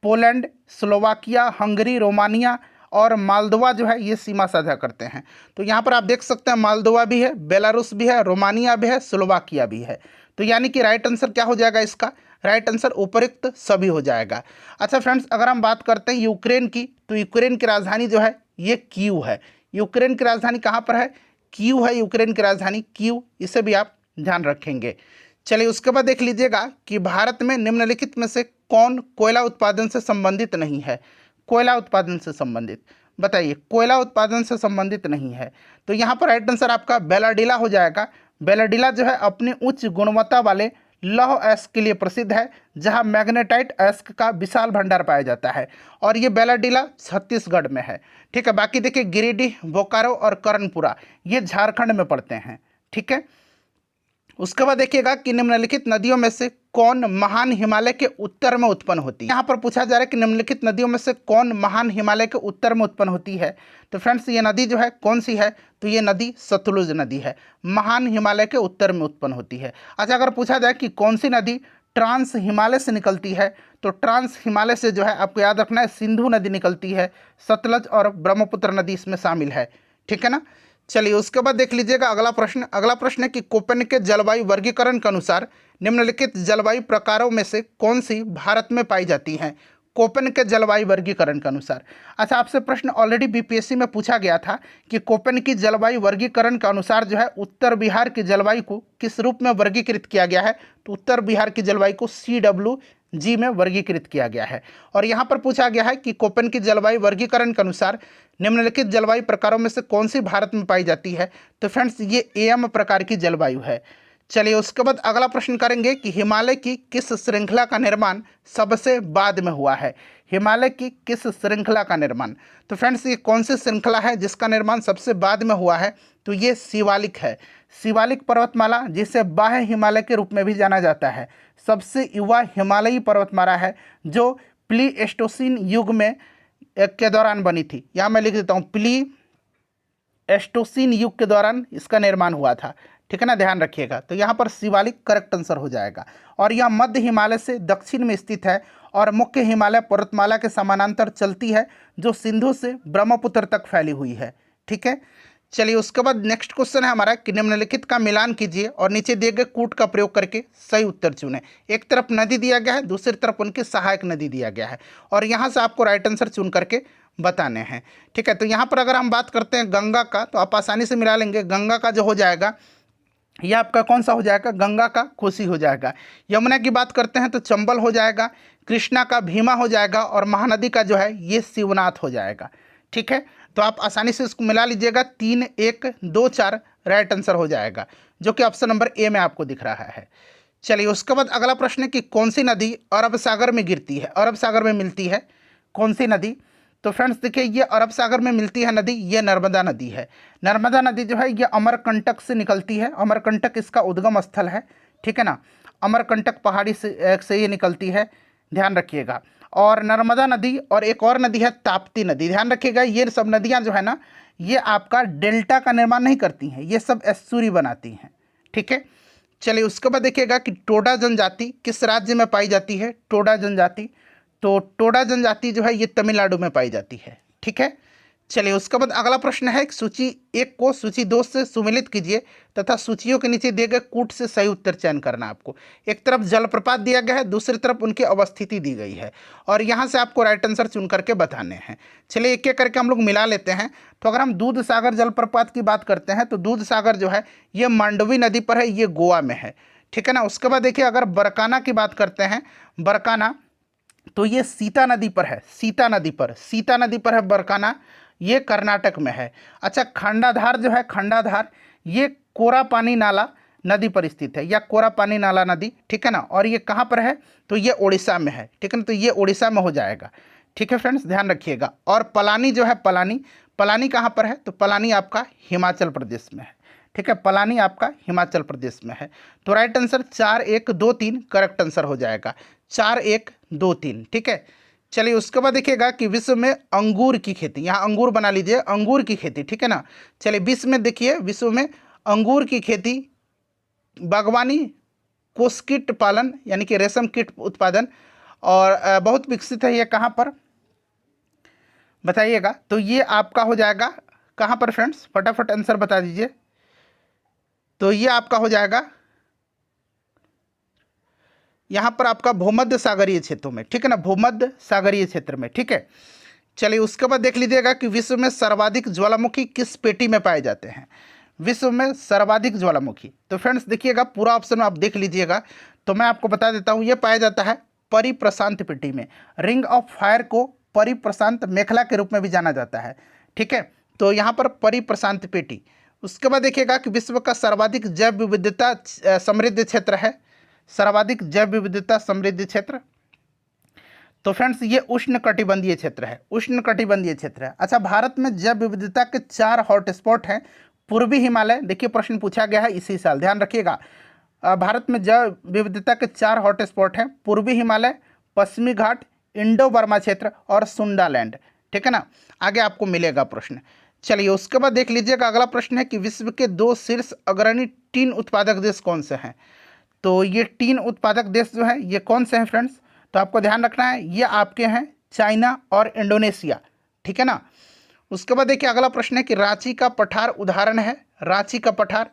पोलैंड, स्लोवाकिया, हंगरी, रोमानिया और मालदोवा जो है ये सीमा साझा करते हैं। तो यहाँ पर आप देख सकते हैं मालदोवा भी है, बेलारूस भी है, रोमानिया भी है, स्लोवाकिया भी है। तो यानी कि राइट आंसर क्या हो जाएगा इसका? राइट आंसर उपरोक्त सभी हो जाएगा। अच्छा फ्रेंड्स, अगर हम बात करते हैं यूक्रेन की, तो यूक्रेन की राजधानी जो है ये कीव है। यूक्रेन की राजधानी कहाँ पर है? कीव है यूक्रेन की राजधानी, कीव, इसे भी आप ध्यान रखेंगे। चलिए उसके बाद देख लीजिएगा कि भारत में निम्नलिखित में से कौन कोयला उत्पादन से संबंधित नहीं है? कोयला उत्पादन से संबंधित बताइए, कोयला उत्पादन से संबंधित नहीं है। तो यहाँ पर राइट आंसर आपका बेलाडीला हो जाएगा। बेलाडीला जो है अपनी उच्च गुणवत्ता वाले लौह अयस्क के लिए प्रसिद्ध है, जहाँ मैग्नेटाइट अयस्क का विशाल भंडार पाया जाता है, और ये बेलाडीला छत्तीसगढ़ में है। ठीक है, बाकी देखिए गिरिडीह, बोकारो और कर्णपुरा ये झारखंड में पड़ते हैं। ठीक है, उसके बाद देखिएगा कि निम्नलिखित नदियों में से कौन महान हिमालय के उत्तर में उत्पन्न होती है। यहाँ पर पूछा जा रहा है कि निम्नलिखित नदियों में से कौन महान हिमालय के उत्तर में उत्पन्न होती है। तो फ्रेंड्स ये नदी जो है कौन सी है? तो ये नदी सतलुज नदी है, महान हिमालय के उत्तर में उत्पन्न होती है। अच्छा, अगर पूछा जाए कि कौन सी नदी ट्रांस हिमालय से निकलती है, तो ट्रांस हिमालय से जो है आपको याद रखना है सिंधु नदी निकलती है, सतलज और ब्रह्मपुत्र नदी इसमें शामिल है। ठीक है ना। चलिए उसके बाद देख लीजिएगा अगला प्रश्न। अगला प्रश्न है कि कोपेनिकस जलवायु वर्गीकरण के अनुसार निम्नलिखित जलवायु प्रकारों में से कौन सी भारत में पाई जाती हैं? कोपेनिकस जलवायु वर्गीकरण के अनुसार। अच्छा, आपसे प्रश्न ऑलरेडी बीपीएससी में पूछा गया था कि कोपेनिकस जलवायु वर्गीकरण के अनुसार जो है उत्तर बिहार की जलवायु को किस रूप में वर्गीकृत किया गया है? तो उत्तर बिहार की जलवायु को CWG में वर्गीकृत किया गया है। और यहाँ पर पूछा गया है कि कोपेनिकस जलवायु वर्गीकरण के अनुसार निम्नलिखित जलवायु प्रकारों में से कौन सी भारत में पाई जाती है? तो फ्रेंड्स ये AM प्रकार की जलवायु है। चलिए उसके बाद अगला प्रश्न करेंगे कि हिमालय की किस श्रृंखला का निर्माण सबसे बाद में हुआ है? हिमालय की किस श्रृंखला का निर्माण? तो फ्रेंड्स ये कौन सी श्रृंखला है जिसका निर्माण सबसे बाद में हुआ है? तो ये शिवालिक है। शिवालिक पर्वतमाला, जिसे बाह्य हिमालय के रूप में भी जाना जाता है, सबसे युवा हिमालयी पर्वतमाला है जो प्लीस्टोसीन युग में के दौरान बनी थी। यहाँ मैं लिख देता हूँ, प्लीस्टोसीन युग के दौरान इसका निर्माण हुआ था। ठीक है ना, ध्यान रखिएगा। तो यहाँ पर शिवालिक करेक्ट आंसर हो जाएगा। और यह मध्य हिमालय से दक्षिण में स्थित है और मुख्य हिमालय पर्वतमाला के समानांतर चलती है, जो सिंधु से ब्रह्मपुत्र तक फैली हुई है। ठीक है, चलिए उसके बाद नेक्स्ट क्वेश्चन है हमारा कि निम्नलिखित का मिलान कीजिए और नीचे दिए गए कूट का प्रयोग करके सही उत्तर चुनें। एक तरफ नदी दिया गया है, दूसरी तरफ उनकी सहायक नदी दिया गया है, और यहाँ से आपको राइट आंसर चुन करके बताने हैं। ठीक है, तो यहाँ पर अगर हम बात करते हैं गंगा का, तो आप आसानी से मिला लेंगे। गंगा का जो हो जाएगा ये आपका कौन सा हो जाएगा? गंगा का कोसी हो जाएगा। यमुना की बात करते हैं तो चंबल हो जाएगा। कृष्णा का भीमा हो जाएगा, और महानदी का जो है ये शिवनाथ हो जाएगा। ठीक है, तो आप आसानी से इसको मिला लीजिएगा। 3, 1, 2, 4 राइट आंसर हो जाएगा, जो कि ऑप्शन नंबर ए में आपको दिख रहा है। चलिए उसके बाद अगला प्रश्न है कि कौन सी नदी अरब सागर में गिरती है, अरब सागर में मिलती है? कौन सी नदी? तो फ्रेंड्स देखिए ये अरब सागर में मिलती है नदी, ये नर्मदा नदी है। नर्मदा नदी जो है ये अमरकंटक से निकलती है। अमरकंटक इसका उद्गम स्थल है। ठीक है ना, अमरकंटक पहाड़ी से ये निकलती है, ध्यान रखिएगा। और नर्मदा नदी और एक और नदी है ताप्ती नदी, ध्यान रखिएगा। ये सब नदियाँ जो है ना ये आपका डेल्टा का निर्माण नहीं करती हैं, ये सब एस्चुरी बनाती हैं। ठीक है, चलिए उसके बाद देखिएगा कि टोडा जनजाति किस राज्य में पाई जाती है? टोडा जनजाति, तो टोडा जनजाति जो है ये तमिलनाडु में पाई जाती है। ठीक है, चलिए उसके बाद अगला प्रश्न है सूची 1 को सूची 2 से सुमिलित कीजिए तथा सूचियों के नीचे दिए गए कूट से सही उत्तर चयन करना आपको। एक तरफ जलप्रपात दिया गया है, दूसरी तरफ उनकी अवस्थिति दी गई है, और यहाँ से आपको राइट आंसर चुन करके बताने हैं। चलिए एक एक करके हम लोग मिला लेते हैं। तो अगर हम दूध सागर जलप्रपात की बात करते हैं तो दूध सागर जो है ये मांडवी नदी पर है, ये गोवा में है। ठीक है ना, उसके बाद देखिए अगर बरकाना की बात करते हैं, बरकाना तो ये सीता नदी पर है, सीता नदी पर है बरकाना, ये कर्नाटक में है। अच्छा, खंडाधार जो है, खंडाधार ये कोरापानी नाला नदी पर स्थित है, या कोरापानी नाला नदी। ठीक है ना, और ये कहाँ पर है? तो ये उड़ीसा में है। ठीक है ना, तो ये उड़ीसा में हो जाएगा। ठीक है फ्रेंड्स, ध्यान रखिएगा। और पलानी जो है, पलानी कहाँ पर है? तो पलानी आपका हिमाचल प्रदेश में है। ठीक है, पलानी आपका हिमाचल प्रदेश में है। तो राइट आंसर 4, 1, 2, 3 करेक्ट आंसर हो जाएगा। 4, 1, 2, 3। ठीक है, चलिए उसके बाद देखिएगा कि विश्व में अंगूर की खेती, यहाँ अंगूर बना लीजिए, अंगूर की खेती। ठीक है ना, चलिए विश्व में देखिए, विश्व में अंगूर की खेती, बागवानी, कोसकीट पालन यानी कि रेशम कीट उत्पादन, और बहुत विकसित है। ये कहाँ पर? बताइएगा। तो ये आपका हो जाएगा कहाँ पर फ्रेंड्स, फटाफट आंसर बता दीजिए। तो ये आपका हो जाएगा यहाँ पर आपका भूमध्य सागरीय क्षेत्रों में, ठीक है ना, भूमध्य सागरीय क्षेत्र में, ठीक है। चलिए उसके बाद देख लीजिएगा कि विश्व में सर्वाधिक ज्वालामुखी किस पेटी में पाए जाते हैं। विश्व में सर्वाधिक ज्वालामुखी, तो फ्रेंड्स देखिएगा पूरा ऑप्शन आप देख लीजिएगा। तो मैं आपको बता देता हूँ, ये पाया जाता है परिप्रशांत पेटी में। रिंग ऑफ फायर को परिप्रशांत मेखला के रूप में भी जाना जाता है, ठीक है। तो यहाँ पर परिप्रशांत पेटी। उसके बाद देखिएगा कि विश्व का सर्वाधिक जैव विविधता समृद्ध क्षेत्र है, सर्वाधिक जैव विविधता समृद्ध क्षेत्र। तो फ्रेंड्स ये उष्ण कटिबंधीय क्षेत्र है, उष्ण कटिबंधीय क्षेत्र है। अच्छा, भारत में जैव विविधता के 4 हॉटस्पॉट हैं। पूर्वी हिमालय, देखिए प्रश्न पूछा गया है इसी साल, ध्यान रखिएगा। भारत में जैव विविधता के 4 हॉटस्पॉट हैं, पूर्वी हिमालय, पश्चिमी घाट, इंडो बर्मा क्षेत्र और सुंडालैंड, ठीक है ना। आगे आपको मिलेगा प्रश्न। चलिए उसके बाद देख लीजिएगा, अगला प्रश्न है कि विश्व के 2 शीर्ष अग्रणी टीन उत्पादक देश कौन से हैं। तो ये टीन उत्पादक देश जो है ये कौन से हैं फ्रेंड्स, तो आपको ध्यान रखना है ये आपके हैं चाइना और इंडोनेशिया, ठीक है ना। उसके बाद देखिए अगला प्रश्न है कि रांची का पठार उदाहरण है, रांची का पठार।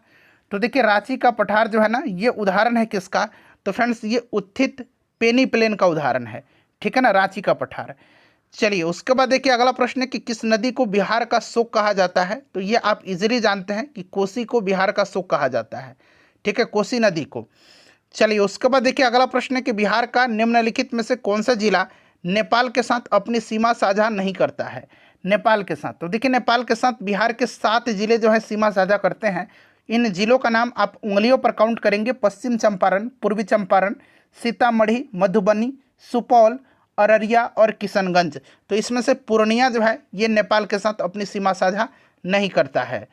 तो देखिए रांची का पठार जो है ना ये उदाहरण है किसका, तो फ्रेंड्स ये उत्थित पेनी प्लेन का उदाहरण है, ठीक है ना, रांची का पठार। चलिए उसके बाद देखिए अगला प्रश्न है कि किस नदी को बिहार का शोक कहा जाता है। तो ये आप इजीली जानते हैं कि कोसी को बिहार का शोक कहा जाता है, ठीक है, कोसी नदी को। चलिए उसके बाद देखिए अगला प्रश्न है कि बिहार का निम्नलिखित में से कौन सा जिला नेपाल के साथ अपनी सीमा साझा नहीं करता है, नेपाल के साथ। तो देखिए नेपाल के साथ बिहार के 7 जिले जो है सीमा साझा करते हैं। इन जिलों का नाम आप उंगलियों पर काउंट करेंगे, पश्चिम चंपारण, पूर्वी चंपारण, सीतामढ़ी, मधुबनी, सुपौल, अररिया और किशनगंज। तो इसमें से पूर्णिया जो है ये नेपाल के साथ अपनी सीमा साझा नहीं करता है।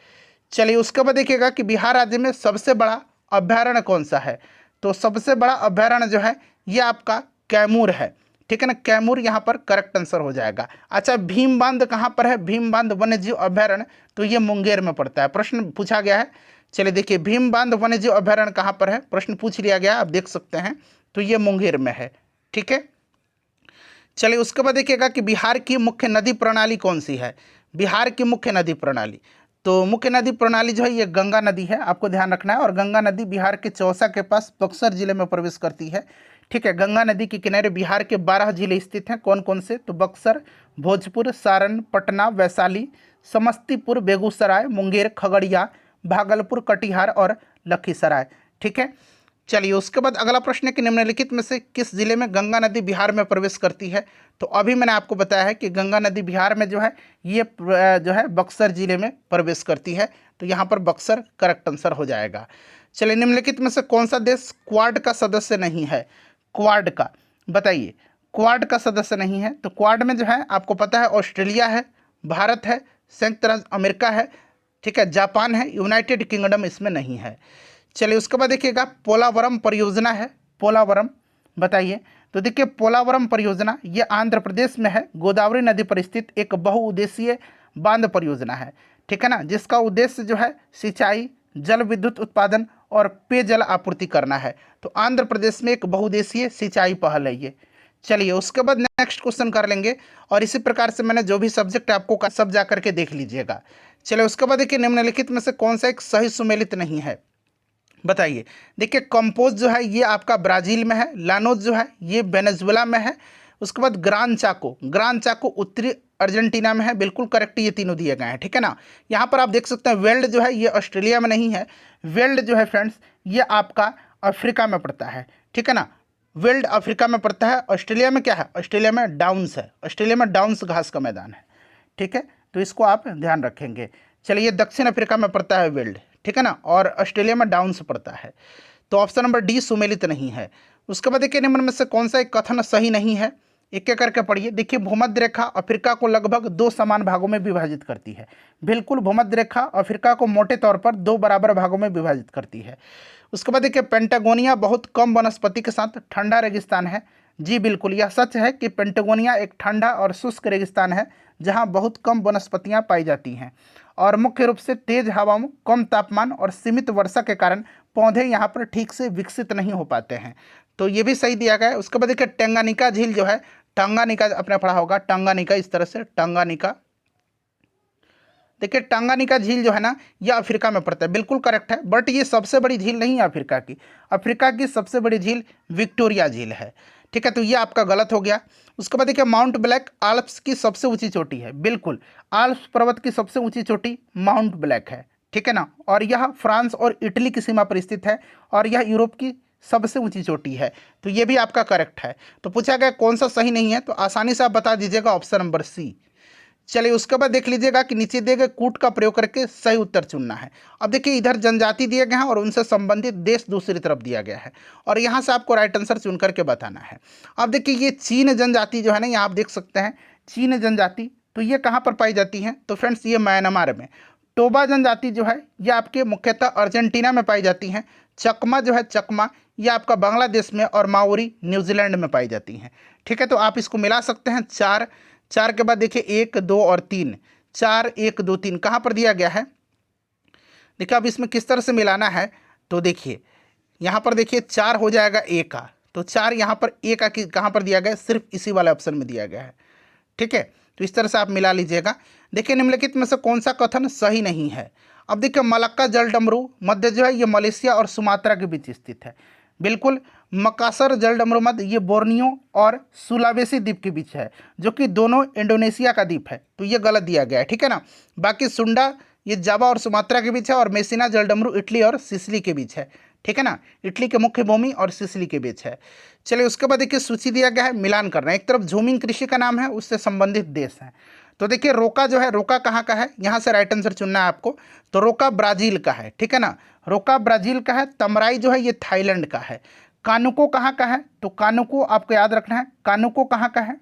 चलिए उसके बाद देखिएगा कि बिहार राज्य में सबसे बड़ा अभ्यारण्य कौन सा है। तो सबसे बड़ा अभ्यारण्य जो है ये आपका कैमूर है, ठीक है ना, कैमूर यहाँ पर करेक्ट आंसर हो जाएगा। अच्छा, भीम बांध कहाँ पर है, भीम बांध वन्यजीव अभ्यारण्य, तो ये मुंगेर में पड़ता है, प्रश्न पूछा गया है। चलिए देखिए भीम बांध वन्यजीव अभ्यारण्य कहाँ पर है, प्रश्न पूछ लिया गया, आप देख सकते हैं, तो ये मुंगेर में है, ठीक है। चलिए उसके बाद देखिएगा कि बिहार की मुख्य नदी प्रणाली कौन सी है, बिहार की मुख्य नदी प्रणाली। तो मुख्य नदी प्रणाली जो है ये गंगा नदी है, आपको ध्यान रखना है। और गंगा नदी बिहार के चौसा के पास बक्सर जिले में प्रवेश करती है, ठीक है। गंगा नदी के किनारे बिहार के 12 जिले स्थित हैं, कौन कौन से, तो बक्सर, भोजपुर, सारण, पटना, वैशाली, समस्तीपुर, बेगूसराय, मुंगेर, खगड़िया, भागलपुर, कटिहार और लखीसराय, ठीक है। चलिए उसके बाद अगला प्रश्न है कि निम्नलिखित में से किस जिले में गंगा नदी बिहार में प्रवेश करती है। तो अभी मैंने आपको बताया है कि गंगा नदी बिहार में जो है ये जो है बक्सर जिले में प्रवेश करती है, तो यहाँ पर बक्सर करेक्ट आंसर हो जाएगा। चलिए निम्नलिखित में से कौन सा देश क्वाड का सदस्य नहीं है, क्वाड का, बताइए, क्वाड का सदस्य नहीं है। तो क्वाड में जो है आपको पता है ऑस्ट्रेलिया है, भारत है, संयुक्त राज्य अमेरिका है, ठीक है, जापान है, यूनाइटेड किंगडम इसमें नहीं है। चलिए उसके बाद देखिएगा पोलावरम परियोजना है, पोलावरम, बताइए। तो देखिए पोलावरम परियोजना ये आंध्र प्रदेश में है, गोदावरी नदी पर स्थित एक बहुउद्देशीय बांध परियोजना है, ठीक है ना, जिसका उद्देश्य जो है सिंचाई, जल विद्युत उत्पादन और पेयजल आपूर्ति करना है। तो आंध्र प्रदेश में एक बहुउद्देशीय सिंचाई पहल है ये। चलिए उसके बाद नेक्स्ट क्वेश्चन कर लेंगे, और इसी प्रकार से मैंने जो भी सब्जेक्ट आपको का सब जा करके देख लीजिएगा। चलिए उसके बाद देखिए निम्नलिखित में से कौन सा एक सही सुमेलित नहीं है, बताइए। देखिए कंपोज जो है ये आपका ब्राज़ील में है, लानोज जो है ये वेनेजुएला में है, उसके बाद ग्रान चाको, ग्रान चाको उत्तरी अर्जेंटीना में है, बिल्कुल करेक्ट ये तीनों दिए गए हैं, ठीक है ना। यहाँ पर आप देख सकते हैं वेल्ड जो है ये ऑस्ट्रेलिया में नहीं है, वेल्ड जो है फ्रेंड्स ये आपका अफ्रीका में पड़ता है, ठीक है ना, वेल्ड अफ्रीका में पड़ता है। ऑस्ट्रेलिया में क्या है, ऑस्ट्रेलिया में डाउन्स है, ऑस्ट्रेलिया में डाउन्स घास का मैदान है, ठीक है, तो इसको आप ध्यान रखेंगे। चलिए दक्षिण अफ्रीका में पड़ता है वेल्ड, ठीक है ना, और ऑस्ट्रेलिया में डाउन्स पड़ता है, तो ऑप्शन नंबर डी सुमेलित नहीं है। उसके बाद देखिए निम्न में से कौन सा एक कथन सही नहीं है, एक एक करके पढ़िए। देखिए भूमध्य रेखा अफ्रीका को लगभग 2 समान भागों में विभाजित करती है, बिल्कुल भूमध्य रेखा अफ्रीका को मोटे तौर पर 2 बराबर भागों में विभाजित करती है। उसके बाद देखिए पेंटागोनिया बहुत कम वनस्पति के साथ ठंडा रेगिस्तान है, जी बिल्कुल यह सच है कि पेंटागोनिया एक ठंडा और शुष्क रेगिस्तान है जहाँ बहुत कम वनस्पतियाँ पाई जाती हैं, और मुख्य रूप से तेज हवाओं, कम तापमान और सीमित वर्षा के कारण पौधे यहाँ पर ठीक से विकसित नहीं हो पाते हैं, तो ये भी सही दिया गया है। उसके बाद देखिए टेंगानिका झील जो है टंगानिका आपने पढ़ा होगा, टंगानिका, इस तरह से टंगानिका। देखिए टंगानिका झील जो है ना, यह अफ्रीका में पड़ता है, बिल्कुल करेक्ट है, बट ये सबसे बड़ी झील नहीं है अफ्रीका की। अफ्रीका की सबसे बड़ी झील विक्टोरिया झील है, ठीक है, तो ये आपका गलत हो गया। उसके बाद देखिए माउंट ब्लैक आल्प्स की सबसे ऊंची चोटी है, बिल्कुल आल्प्स पर्वत की सबसे ऊंची चोटी माउंट ब्लैक है, ठीक है ना, और यह फ्रांस और इटली की सीमा पर स्थित है, और यह यूरोप की सबसे ऊंची चोटी है, तो ये भी आपका करेक्ट है। तो पूछा गया कौन सा सही नहीं है, तो आसानी से आप बता दीजिएगा, ऑप्शन नंबर सी। चलिए उसके बाद देख लीजिएगा कि नीचे दिए गए कूट का प्रयोग करके सही उत्तर चुनना है। अब देखिए इधर जनजाति दिए गए हैं और उनसे संबंधित देश दूसरी तरफ दिया गया है, और यहाँ से आपको राइट आंसर चुन करके बताना है। अब देखिए ये चीन जनजाति जो है ना, यहाँ आप देख सकते हैं चीन जनजाति, तो ये कहाँ पर पाई जाती है, तो फ्रेंड्स ये म्यांमार में। टोबा जनजाति जो है ये आपके मुख्यतः अर्जेंटीना में पाई जाती हैं। चकमा जो है चकमा, ये आपका बांग्लादेश में, और माओरी न्यूजीलैंड में पाई जाती हैं, ठीक है, तो आप इसको मिला सकते हैं। चार चार के बाद देखिए 1 2 और 3, 4 1 2 3 कहाँ पर दिया गया है, देखिए अब इसमें किस तरह से मिलाना है, तो देखिए यहाँ पर देखिए 4 हो जाएगा ए का, तो 4 यहाँ पर ए का कहाँ पर दिया गया है, सिर्फ इसी वाले ऑप्शन में दिया गया है, ठीक है, तो इस तरह से आप मिला लीजिएगा। देखिए निम्नलिखित में से कौन सा कथन सही नहीं है। अब देखिए मलक्का जल डमरू मध्य जो है ये मलेशिया और सुमात्रा के बीच स्थित है, बिल्कुल। मकासर जल डमरू मध्य ये बोर्नियो और सुलावेसी द्वीप के बीच है, जो कि दोनों इंडोनेशिया का द्वीप है, तो ये गलत दिया गया है, ठीक है ना। बाकी सुंडा ये जावा और सुमात्रा के बीच है, और मेसिना जल डमरू इटली और सिसिली के बीच है, ठीक है ना, इटली के मुख्य भूमि और सिसिली के बीच है। चलिए उसके बाद देखिए सूची दिया गया है, मिलान करना है। एक तरफ झूमिंग कृषि का नाम है, उससे संबंधित देश हैं, तो देखिए रोका जो है, रोका कहाँ का है, यहाँ से राइट आंसर चुनना है आपको, तो रोका ब्राज़ील का है, ठीक है ना, रोका ब्राज़ील का है। तमराई जो है ये थाईलैंड का है। कानुको कहाँ का है, तो कानुको आपको याद रखना है, कानुको कहाँ का है,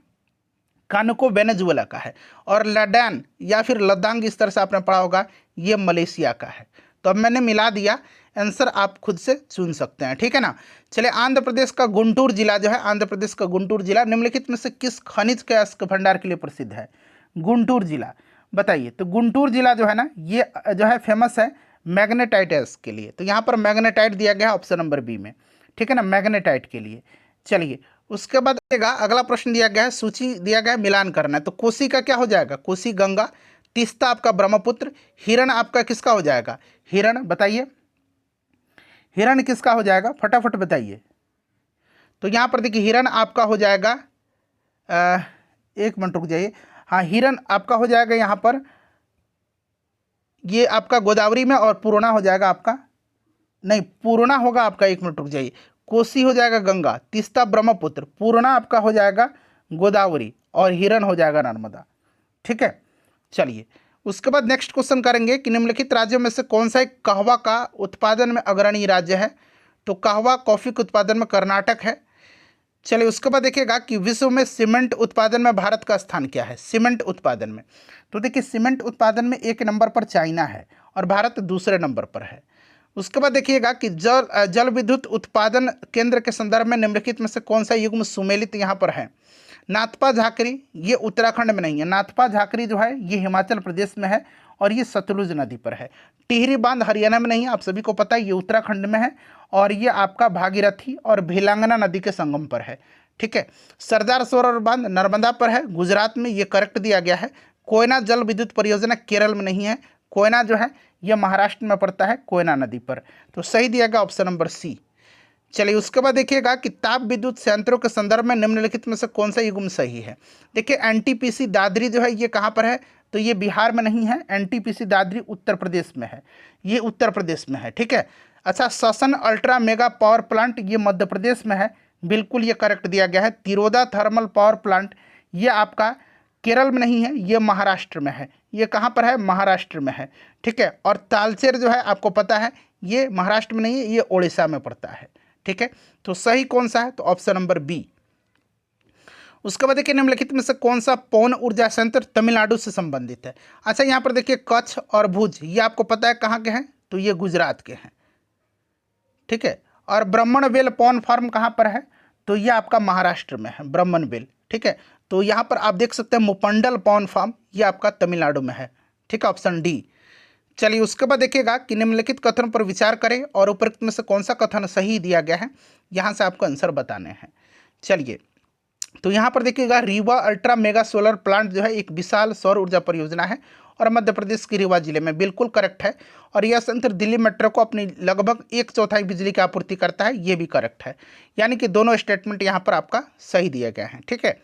कानुको वेनेजुएला का है। और लडान या फिर लद्दाख इस तरह से आपने पढ़ा होगा, ये मलेशिया का है। तो अब मैंने मिला दिया, आंसर आप खुद से चुन सकते हैं, ठीक है ना। चलिए आंध्र प्रदेश का गुंटूर जिला जो है, आंध्र प्रदेश का गुंटूर जिला निम्नलिखित में से किस खनिज के अयस्क भंडार के लिए प्रसिद्ध है, गुंटूर जिला बताइए। तो गुंटूर जिला जो है ना, ये जो है फेमस है मैग्नेटाइट के लिए, तो यहाँ पर मैग्नेटाइट दिया गया है ऑप्शन नंबर बी में, ठीक है ना, मैग्नेटाइट के लिए। चलिए उसके बाद अगला प्रश्न दिया गया है, सूची दिया गया है, मिलान करना है। तो कोसी का क्या हो जाएगा, कोसी गंगा। तीस्ता आपका ब्रह्मपुत्र। हिरण आपका किसका हो जाएगा, हिरण बताइए, हिरण किसका हो जाएगा, फटाफट बताइए। तो यहाँ पर देखिए हिरण आपका हो जाएगा, एक मिनट रुक जाइए, हाँ हिरण आपका हो जाएगा यहाँ पर, ये आपका गोदावरी में, और पूर्णा हो जाएगा आपका, नहीं पूर्णा होगा आपका, एक मिनट रुक जाइए, कोसी हो जाएगा गंगा, तीस्ता ब्रह्मपुत्र, पूर्णा आपका हो जाएगा गोदावरी, और हिरण हो जाएगा नर्मदा, ठीक है। चलिए उसके बाद नेक्स्ट क्वेश्चन करेंगे कि निम्नलिखित राज्यों में से कौन सा एक कहवा का उत्पादन में अग्रणी राज्य है। तो कहवा कॉफ़ी के उत्पादन में कर्नाटक है। चलिए उसके बाद देखिएगा कि विश्व में सीमेंट उत्पादन में भारत का स्थान क्या है, सीमेंट उत्पादन में। तो देखिए सीमेंट उत्पादन में 1 नंबर पर चाइना है, और भारत दूसरे नंबर पर है। उसके बाद देखिएगा कि जल विद्युत उत्पादन केंद्र के संदर्भ में निम्नलिखित में से कौन सा युग्म सुमेलित यहाँ पर है। नाथपा झाकरी ये उत्तराखंड में नहीं है, नाथपा झाकरी जो है ये हिमाचल प्रदेश में है, और ये सतलुज नदी पर है। टिहरी बांध हरियाणा में नहीं है, आप सभी को पता है, ये उत्तराखंड में है, और ये आपका भागीरथी और भिलांगना नदी के संगम पर है, ठीक है। सरदार सरोवर बांध नर्मदा पर है, गुजरात में, ये करेक्ट दिया गया है। कोयना जल विद्युत परियोजना केरल में नहीं है, कोयना जो है यह महाराष्ट्र में पड़ता है, कोयना नदी पर, तो सही दिया गया ऑप्शन नंबर सी। चलिए उसके बाद देखिएगा कि ताप विद्युत संयंत्रों के संदर्भ में निम्नलिखित में से कौन सा युग्म सही है। देखिए एनटीपीसी दादरी जो है ये कहाँ पर है, तो ये बिहार में नहीं है, एनटीपीसी दादरी उत्तर प्रदेश में है, ये उत्तर प्रदेश में है, ठीक है। अच्छा ससन अल्ट्रा मेगा पावर प्लांट ये मध्य प्रदेश में है, बिल्कुल ये करेक्ट दिया गया है। तिरोदा थर्मल पावर प्लांट ये आपका केरल में नहीं है, ये महाराष्ट्र में है, ये कहाँ पर है, महाराष्ट्र में है, ठीक है। और तालचेर जो है आपको पता है ये महाराष्ट्र में नहीं है, ये ओडिशा में पड़ता है, ठीक है। तो सही कौन सा है, तो ऑप्शन नंबर बी। उसके बाद देखिए निम्नलिखित में से कौन सा पवन ऊर्जा संयंत्र तमिलनाडु से संबंधित है। अच्छा यहाँ पर देखिए कच्छ और भुज ये आपको पता है कहाँ के हैं, तो ये गुजरात के हैं, ठीक है। और ब्रह्मणवेल पवन फार्म कहाँ पर है, तो ये आपका महाराष्ट्र में है, ब्रह्मणवेल, ठीक है। तो यहाँ पर आप देख सकते हैं मुपंडल पवन फार्म ये आपका तमिलनाडु में है, ठीक है, ऑप्शन डी। चलिए उसके बाद देखिएगा कि निम्नलिखित कथन पर विचार करें और उपरोक्त में से कौन सा कथन सही दिया गया है, यहाँ से आपको आंसर बताने हैं। चलिए तो यहाँ पर देखिएगा Rewa ultra mega solar plant जो है एक विशाल सौर ऊर्जा परियोजना है और मध्य प्रदेश के रीवा जिले में, बिल्कुल करेक्ट है। और यह संयंत्र दिल्ली मेट्रो को अपनी लगभग 1/4 बिजली की आपूर्ति करता है, ये भी करेक्ट है। यानी कि दोनों स्टेटमेंट यहाँ पर आपका सही दिए गए हैं, ठीक है।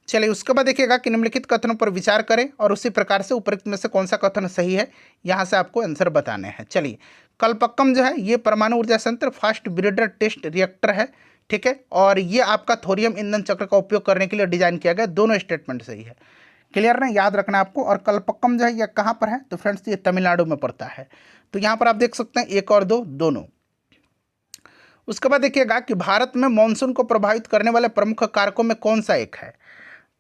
चलिए उसके बाद देखिएगा कि निम्नलिखित कथनों पर विचार करें और उसी प्रकार से उपरोक्त में से कौन सा कथन सही है, यहाँ से आपको आंसर बताने हैं। चलिए, कलपक्कम जो है ये परमाणु ऊर्जा संयंत्र फास्ट ब्रीडर टेस्ट रिएक्टर है, ठीक है, और ये आपका थोरियम ईंधन चक्र का उपयोग करने के लिए डिजाइन किया गया। दोनों स्टेटमेंट सही है, क्लियर ना, याद रखना आपको। और कलपक्कम जो है यह कहाँ पर है, तो फ्रेंड्स ये तमिलनाडु में पड़ता है। तो यहाँ पर आप देख सकते हैं 1 और 2 दोनों। उसके बाद देखिएगा कि भारत में मानसून को प्रभावित करने वाले प्रमुख कारकों में कौन सा एक है।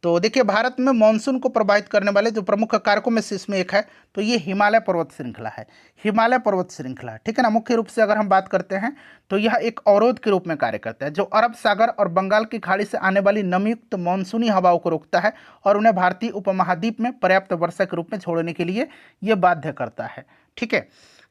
तो देखिए भारत में मानसून को प्रभावित करने वाले जो प्रमुख कारकों में से इसमें एक है, तो ये हिमालय पर्वत श्रृंखला है। हिमालय पर्वत श्रृंखला, ठीक है ना। मुख्य रूप से अगर हम बात करते हैं तो यह एक अवरोध के रूप में कार्य करता है, जो अरब सागर और बंगाल की खाड़ी से आने वाली नमीयुक्त मानसूनी हवाओं को रोकता है और उन्हें भारतीय उपमहाद्वीप में पर्याप्त वर्षा के रूप में छोड़ने के लिए ये बाध्य करता है, ठीक है।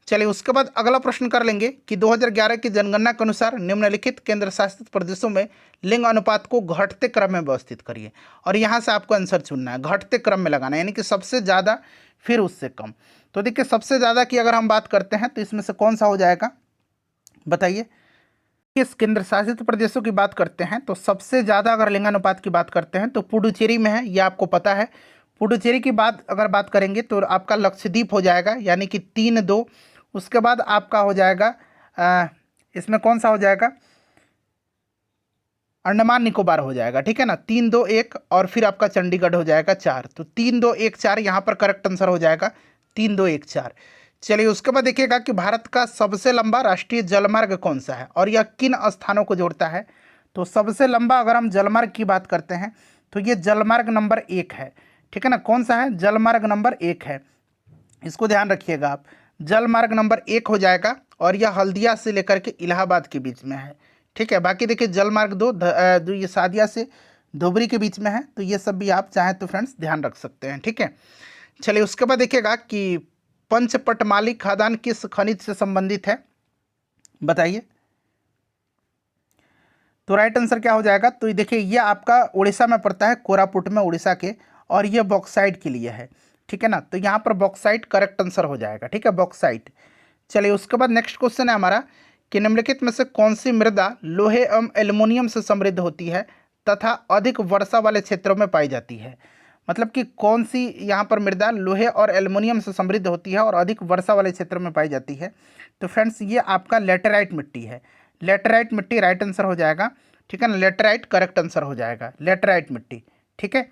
चलिए उसके बाद अगला प्रश्न कर लेंगे कि 2011 की जनगणना के अनुसार निम्नलिखित केंद्र शासित प्रदेशों में लिंग अनुपात को घटते क्रम में व्यवस्थित करिए। और यहाँ से आपको आंसर चुनना है, घटते क्रम में लगाना है, यानी कि सबसे ज़्यादा फिर उससे कम। तो देखिए सबसे ज़्यादा की अगर हम बात करते हैं तो इसमें से कौन सा हो जाएगा, बताइए। किस केंद्र शासित प्रदेशों की बात करते हैं तो सबसे ज़्यादा अगर लिंगानुपात की बात करते हैं तो पुडुचेरी में है, ये आपको पता है। पुडुचेरी की बात अगर बात करेंगे तो आपका लक्षद्वीप हो जाएगा, यानी कि 3-2। उसके बाद आपका हो जाएगा इसमें कौन सा हो जाएगा, अंडमान निकोबार हो जाएगा, ठीक है ना, 3-2-1। और फिर आपका चंडीगढ़ हो जाएगा 4। तो 3-2-1-4 यहाँ पर करेक्ट आंसर हो जाएगा, 3-2-1-4। चलिए उसके बाद देखिएगा कि भारत का सबसे लंबा राष्ट्रीय जलमार्ग कौन सा है और यह किन स्थानों को जोड़ता है। तो सबसे लंबा अगर हम जलमार्ग की बात करते हैं तो ये जलमार्ग नंबर 1 है, ठीक है ना। कौन सा है, जलमार्ग नंबर 1 है, इसको ध्यान रखिएगा आप। जलमार्ग नंबर 1 हो जाएगा और यह हल्दिया से लेकर के इलाहाबाद के बीच में है, ठीक है। बाकी देखिए जलमार्ग 2 ये सादिया से धुबरी के बीच में है। तो ये सब भी आप चाहें तो फ्रेंड्स ध्यान रख सकते हैं, ठीक है। चलिए उसके बाद देखिएगा कि पंचपटमाली खादान किस खनिज से संबंधित है, बताइए। तो राइट आंसर क्या हो जाएगा, तो देखिए ये आपका उड़ीसा में पड़ता है, कोरापुट में, उड़ीसा के, और ये बॉक्साइट के लिए है, ठीक है ना। तो यहाँ पर बॉक्साइट करेक्ट आंसर हो जाएगा, ठीक है, बॉक्साइट। चलिए उसके बाद नेक्स्ट क्वेश्चन है हमारा कि निम्नलिखित में से कौन सी मृदा लोहे एवं एल्युमिनियम से समृद्ध होती है तथा अधिक वर्षा वाले क्षेत्रों में पाई जाती है। मतलब कि कौन सी यहाँ पर मृदा लोहे और एल्युमिनियम से समृद्ध होती है और अधिक वर्षा वाले क्षेत्रों में पाई जाती है। तो फ्रेंड्स ये आपका लेटेराइट मिट्टी है, लेटेराइट मिट्टी राइट आंसर हो जाएगा, ठीक है ना। लेटेराइट करेक्ट आंसर हो जाएगा, लेटेराइट मिट्टी, ठीक है।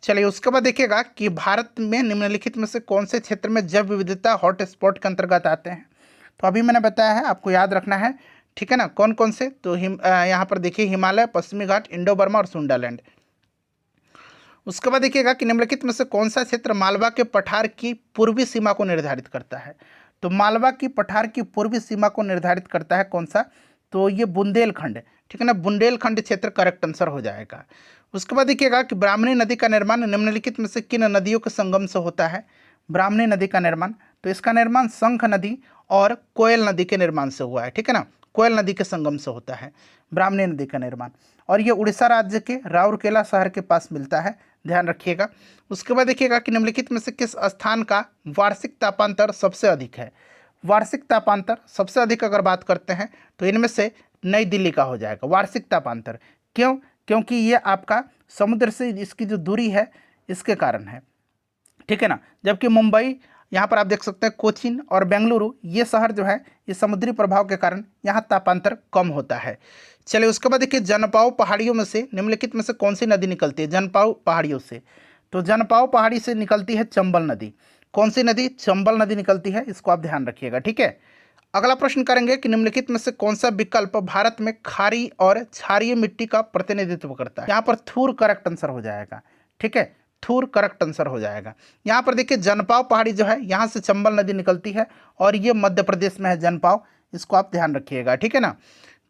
चलिए उसके बाद देखिएगा कि भारत में निम्नलिखित में से कौन से क्षेत्र में जैव विविधता हॉट स्पॉट के अंतर्गत आते हैं। तो अभी मैंने बताया है, आपको याद रखना है, ठीक है ना। कौन कौन से, तो यहाँ पर देखिए हिमालय, पश्चिमी घाट, इंडो बर्मा और सुंडालैंड। उसके बाद देखिएगा कि निम्नलिखित में से कौन सा क्षेत्र मालवा के पठार की पूर्वी सीमा को निर्धारित करता है। तो मालवा की पठार की पूर्वी सीमा को निर्धारित करता है कौन सा, तो ये बुंदेलखंड, ठीक है ना, बुंदेलखंड क्षेत्र करेक्ट आंसर हो जाएगा। उसके बाद देखिएगा कि ब्राह्मणी नदी का निर्माण निम्नलिखित में से किन नदियों के संगम से होता है। ब्राह्मणी नदी का निर्माण, तो इसका निर्माण शंख नदी और कोयल नदी के निर्माण से हुआ है, ठीक है ना, कोयल नदी के संगम से होता है ब्राह्मणी नदी का निर्माण। और ये उड़ीसा राज्य के राउरकेला शहर के पास मिलता है, ध्यान रखिएगा। उसके बाद देखिएगा कि निम्नलिखित में से किस स्थान का वार्षिक तापांतर सबसे अधिक है। वार्षिक तापांतर सबसे अधिक अगर बात करते हैं तो इनमें से नई दिल्ली का हो जाएगा वार्षिक तापांतर। क्यों, क्योंकि ये आपका समुद्र से इसकी जो दूरी है इसके कारण है, ठीक है ना। जबकि मुंबई, यहाँ पर आप देख सकते हैं कोचीन और बेंगलुरु, ये शहर जो है ये समुद्री प्रभाव के कारण यहाँ तापांतर कम होता है। चलिए उसके बाद देखिए जनपाओ पहाड़ियों में से निम्नलिखित में से कौन सी नदी निकलती है जनपाओ पहाड़ियों से। तो जनपाओ पहाड़ी से निकलती है चंबल नदी। कौन सी नदी, चंबल नदी निकलती है, इसको आप ध्यान रखिएगा, ठीक है। अगला प्रश्न करेंगे कि निम्नलिखित में से कौन सा विकल्प भारत में खारी और क्षारीय मिट्टी का प्रतिनिधित्व करता है। यहाँ पर थूर करेक्ट आंसर हो जाएगा, ठीक है, थूर करेक्ट आंसर हो जाएगा। यहाँ पर देखिए जनपाव पहाड़ी जो है यहाँ से चंबल नदी निकलती है और ये मध्य प्रदेश में है जनपाव, इसको आप ध्यान रखिएगा, ठीक है ना।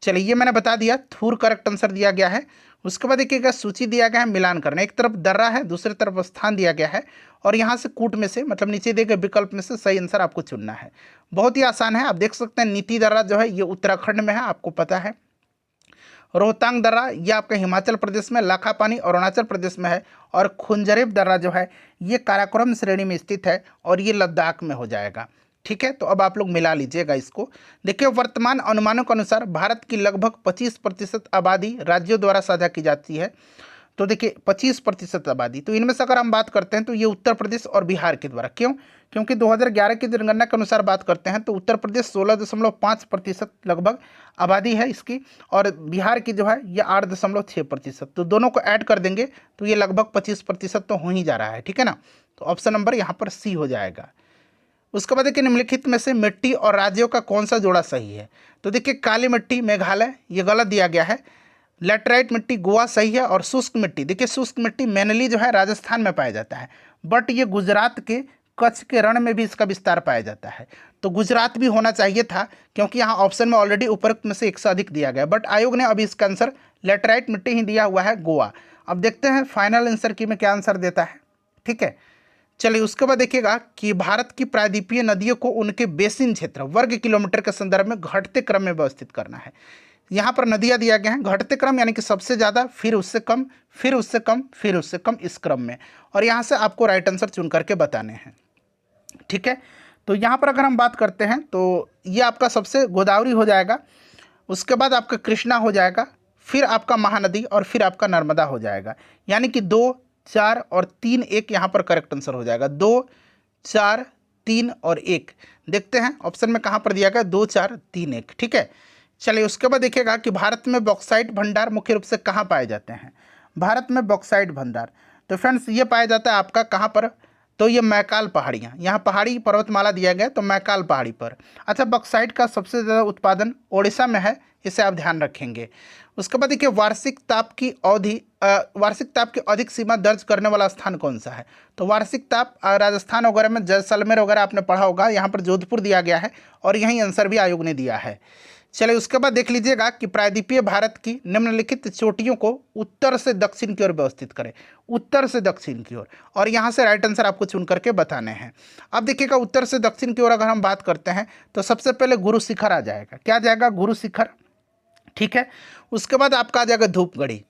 चलिए ये मैंने बता दिया, थूर करेक्ट आंसर दिया गया है। उसके बाद देखिएगा सूची दिया गया है मिलान करना, एक तरफ दर्रा है दूसरी तरफ स्थान दिया गया है और यहाँ से कूट में से मतलब नीचे दिए गए विकल्प में से सही आंसर आपको चुनना है। बहुत ही आसान है, आप देख सकते हैं नीति दर्रा जो है ये उत्तराखंड में है, आपको पता है। रोहतांग दर्रा ये आपका हिमाचल प्रदेश में, लाखापानी अरुणाचल प्रदेश में है, और खुंजरेब दर्रा जो है ये काराकोरम श्रेणी में स्थित है और ये लद्दाख में हो जाएगा। ठीक है, तो अब आप लोग मिला लीजिएगा इसको। देखिए, वर्तमान अनुमानों के अनुसार भारत की लगभग 25% आबादी राज्यों द्वारा साझा की जाती है। तो देखिए 25% आबादी, तो इनमें से अगर हम बात करते हैं तो ये उत्तर प्रदेश और बिहार के द्वारा। क्यों? क्योंकि 2011 की जनगणना के अनुसार बात करते हैं तो उत्तर प्रदेश 16.5% लगभग आबादी है इसकी, और बिहार की जो है ये 8.6%। तो दोनों को ऐड कर देंगे तो ये लगभग 25% तो हो ही जा रहा है। ठीक है ना, तो ऑप्शन नंबर यहाँ पर सी हो जाएगा। उसके बाद देखिए, निम्नलिखित में से मिट्टी और राज्यों का कौन सा जोड़ा सही है? तो देखिए, काली मिट्टी मेघालय ये गलत दिया गया है, लेटराइट मिट्टी गोवा सही है, और शुष्क मिट्टी, देखिए शुष्क मिट्टी मेनली जो है राजस्थान में पाया जाता है, बट ये गुजरात के कच्छ के रण में भी इसका विस्तार पाया जाता है। तो गुजरात भी होना चाहिए था, क्योंकि यहाँ ऑप्शन में ऑलरेडी उपरोक्त में से एक से अधिक दिया गया, बट आयोग ने अभी इसका आंसर लेटराइट मिट्टी ही दिया हुआ है, गोवा। अब देखते हैं फाइनल आंसर की में क्या आंसर देता है। ठीक है, चलिए उसके बाद देखिएगा कि भारत की प्रायद्वीपीय नदियों को उनके बेसिन क्षेत्र वर्ग किलोमीटर के संदर्भ में घटते क्रम में व्यवस्थित करना है। यहाँ पर नदियाँ दिया गया है घटते क्रम, यानी कि सबसे ज़्यादा, फिर उससे कम, फिर उससे कम, फिर उससे कम, इस क्रम में, और यहाँ से आपको राइट आंसर चुन करके बताने हैं। ठीक है, तो यहाँ पर अगर हम बात करते हैं तो ये आपका सबसे गोदावरी हो जाएगा, उसके बाद आपका कृष्णा हो जाएगा, फिर आपका महानदी, और फिर आपका नर्मदा हो जाएगा। यानी कि 2, 4 और 3, 1 यहाँ पर करेक्ट आंसर हो जाएगा। 2, 4, 3 और 1 देखते हैं ऑप्शन में कहाँ पर दिया गया, 2, 4, 3, 1। ठीक है, चलिए उसके बाद देखिएगा कि भारत में बॉक्साइट भंडार मुख्य रूप से कहाँ पाए जाते हैं? भारत में बॉक्साइट भंडार, तो फ्रेंड्स ये पाया जाता है आपका कहाँ पर? तो ये मैकाल पहाड़ियाँ, यहाँ पहाड़ी पर्वतमाला दिया गया तो मैकाल पहाड़ी पर। अच्छा, बॉक्साइट का सबसे ज़्यादा उत्पादन ओडिशा में है, इसे आप ध्यान रखेंगे। उसके बाद देखिए, वार्षिक ताप की अधिक सीमा दर्ज करने वाला स्थान कौन सा है? तो वार्षिक ताप राजस्थान वगैरह में, जैसलमेर वगैरह आपने पढ़ा होगा, यहाँ पर जोधपुर दिया गया है, और यही आंसर भी आयोग ने दिया है। चलिए उसके बाद देख लीजिएगा कि प्रायद्वीपीय भारत की निम्नलिखित चोटियों को उत्तर से दक्षिण की ओर व्यवस्थित करें, उत्तर से दक्षिण की ओर, और यहाँ से राइट आंसर आपको चुन करके बताने हैं। अब देखिएगा, उत्तर से दक्षिण की ओर अगर हम बात करते हैं तो सबसे पहले गुरु शिखर आ जाएगा। क्या आ जाएगा? गुरु शिखर। ठीक है, उसके बाद आपका आ जाएगा धूपगढ़ी।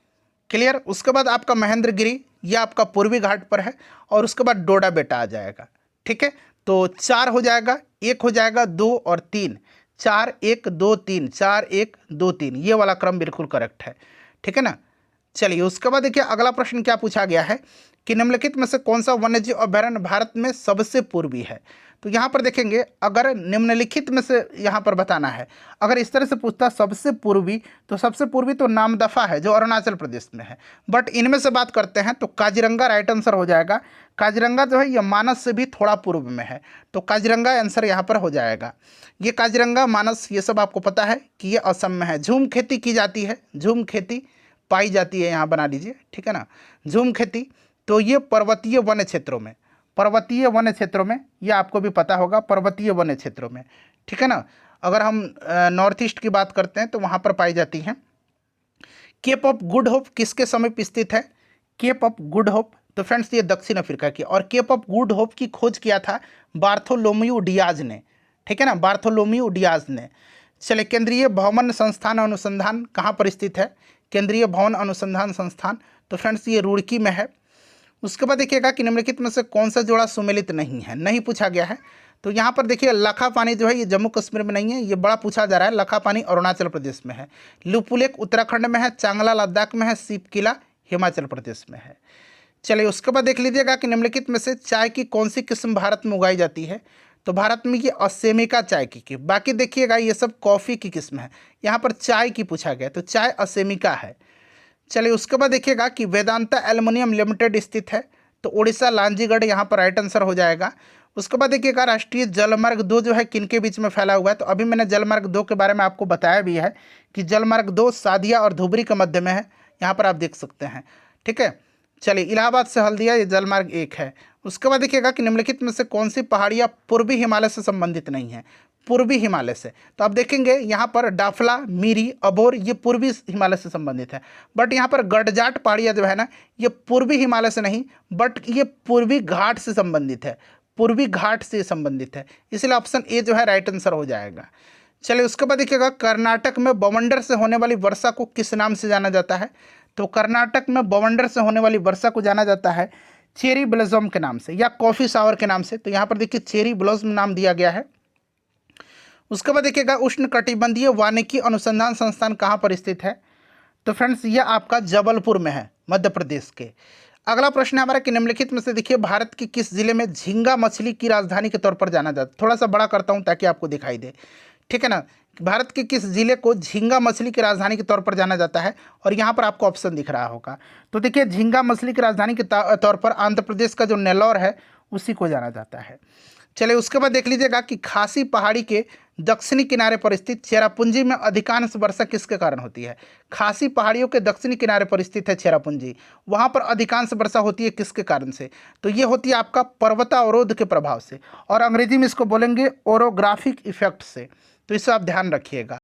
क्लियर? उसके बाद आपका महेंद्रगिरी, यह आपका पूर्वी घाट पर है, और उसके बाद डोडा बेटा आ जाएगा। ठीक है, तो 4 हो जाएगा, 1 हो जाएगा, 2 और 3, 4, 1, 2, 3, 4, 1, 2, 3, ये वाला क्रम बिल्कुल करेक्ट है। ठीक है ना, चलिए उसके बाद देखिए अगला प्रश्न क्या पूछा गया है कि निम्नलिखित में से कौन सा वन्यजीव अभयारण्य भारत में सबसे पूर्वी है? तो यहाँ पर देखेंगे, अगर निम्नलिखित में से यहाँ पर बताना है, अगर इस तरह से पूछता सबसे पूर्वी, तो सबसे पूर्वी तो नामदफा है जो अरुणाचल प्रदेश में है, बट इनमें से बात करते हैं तो काजीरंगा राइट आंसर हो जाएगा। काजीरंगा जो है ये मानस से भी थोड़ा पूर्व में है, तो काजीरंगा आंसर यहाँ पर हो जाएगा। ये काजीरंगा, मानस, ये सब आपको पता है कि ये असम में है। झूम खेती की जाती है, झूम खेती पाई जाती है, यहाँ बना लीजिए। ठीक है ना, झूम खेती, तो ये पर्वतीय वन्य क्षेत्रों में, पर्वतीय वन्य क्षेत्रों में, ये आपको भी पता होगा, पर्वतीय वन्य क्षेत्रों में। ठीक है ना, अगर हम नॉर्थ ईस्ट की बात करते हैं तो वहाँ पर पाई जाती हैं। केप ऑफ गुड होप किसके समीप स्थित है? केप ऑफ गुड होप, तो फ्रेंड्स ये दक्षिण अफ्रीका की, और केप ऑफ गुड होप की खोज किया था बार्थोलोम्यू डियाज ने। ठीक है ना, बार्थोलोम्यू डियाज ने। चलिए, केंद्रीय भवन संस्थान अनुसंधान कहाँ पर स्थित है? केंद्रीय भवन अनुसंधान संस्थान, तो फ्रेंड्स ये रुड़की में है। उसके बाद देखिएगा कि निम्नलिखित में से कौन सा जोड़ा सुमेलित नहीं है, नहीं पूछा गया है। तो यहाँ पर देखिए, लखापानी जो है ये जम्मू कश्मीर में नहीं है, ये बड़ा पूछा जा रहा है। लखापानी अरुणाचल प्रदेश में है, लिपुलेख उत्तराखंड में है, चांगला लद्दाख में है, सिपकिला हिमाचल प्रदेश में है। चलिए उसके बाद देख लीजिएगा कि निम्नलिखित में से चाय की कौन सी किस्म भारत में उगाई जाती है? तो भारत में ये असेमिका चाय की, बाकी देखिएगा ये सब कॉफ़ी की किस्म है, यहाँ पर चाय की पूछा गया तो चाय असेमिका है। चलिए उसके बाद देखिएगा कि वेदांता एल्युमिनियम लिमिटेड स्थित है, तो उड़ीसा लांजीगढ़ यहाँ पर राइट आंसर हो जाएगा। उसके बाद देखिएगा राष्ट्रीय जलमार्ग 2 जो है किनके बीच में फैला हुआ है? तो अभी मैंने जलमार्ग 2 के बारे में आपको बताया भी है कि जलमार्ग 2 सादिया और धुबरी के मध्य में है, यहाँ पर आप देख सकते हैं। ठीक है, चलिए इलाहाबाद से हल्दिया ये जलमार्ग 1 है। उसके बाद देखिएगा कि निम्नलिखित में से कौन सी पहाड़ियाँ पूर्वी हिमालय से संबंधित नहीं है? पूर्वी हिमालय से, तो आप देखेंगे यहाँ पर डाफला, मीरी, अबोर ये पूर्वी हिमालय से संबंधित है, बट यहाँ पर गडजाट पहाड़ियाँ जो है ना ये पूर्वी हिमालय से नहीं, बट ये पूर्वी घाट से संबंधित है, पूर्वी घाट से संबंधित है, इसलिए ऑप्शन ए जो है राइट आंसर हो जाएगा। चलिए उसके बाद देखिएगा, कर्नाटक में बवंडर से होने वाली वर्षा को किस नाम से जाना जाता है? तो कर्नाटक में बवंडर से होने वाली वर्षा को जाना जाता है चेरी ब्लॉसम के नाम से या कॉफ़ी शावर के नाम से। तो यहाँ पर देखिए चेरी ब्लॉसम नाम दिया गया है। उसके बाद देखिएगा, उष्णकटिबंधीय वानिकी अनुसंधान संस्थान कहाँ पर स्थित है? तो फ्रेंड्स ये आपका जबलपुर में है, मध्य प्रदेश के। अगला प्रश्न है हमारा कि निम्नलिखित में से देखिए भारत के किस जिले में झींगा मछली की राजधानी के तौर पर जाना जाता है? थोड़ा सा बड़ा करता हूँ ताकि आपको दिखाई दे, ठीक है ना। भारत के किस जिले को झींगा मछली की राजधानी के तौर पर जाना जाता है? और यहाँ पर आपको ऑप्शन दिख रहा होगा। तो देखिए झींगा मछली की राजधानी के तौर पर आंध्र प्रदेश का जो नेल्लौर है उसी को जाना जाता है। चलिए उसके बाद देख लीजिएगा कि खासी पहाड़ी के दक्षिणी किनारे पर स्थित चेरापूंजी में अधिकांश वर्षा किसके कारण होती है? खासी पहाड़ियों के दक्षिणी किनारे पर स्थित है चेरापूंजी, वहाँ पर अधिकांश वर्षा होती है किसके कारण से? तो ये होती है आपका पर्वतावरोध के प्रभाव से, और अंग्रेजी में इसको बोलेंगे ओरोग्राफिक इफेक्ट से। तो इसे आप ध्यान रखिएगा।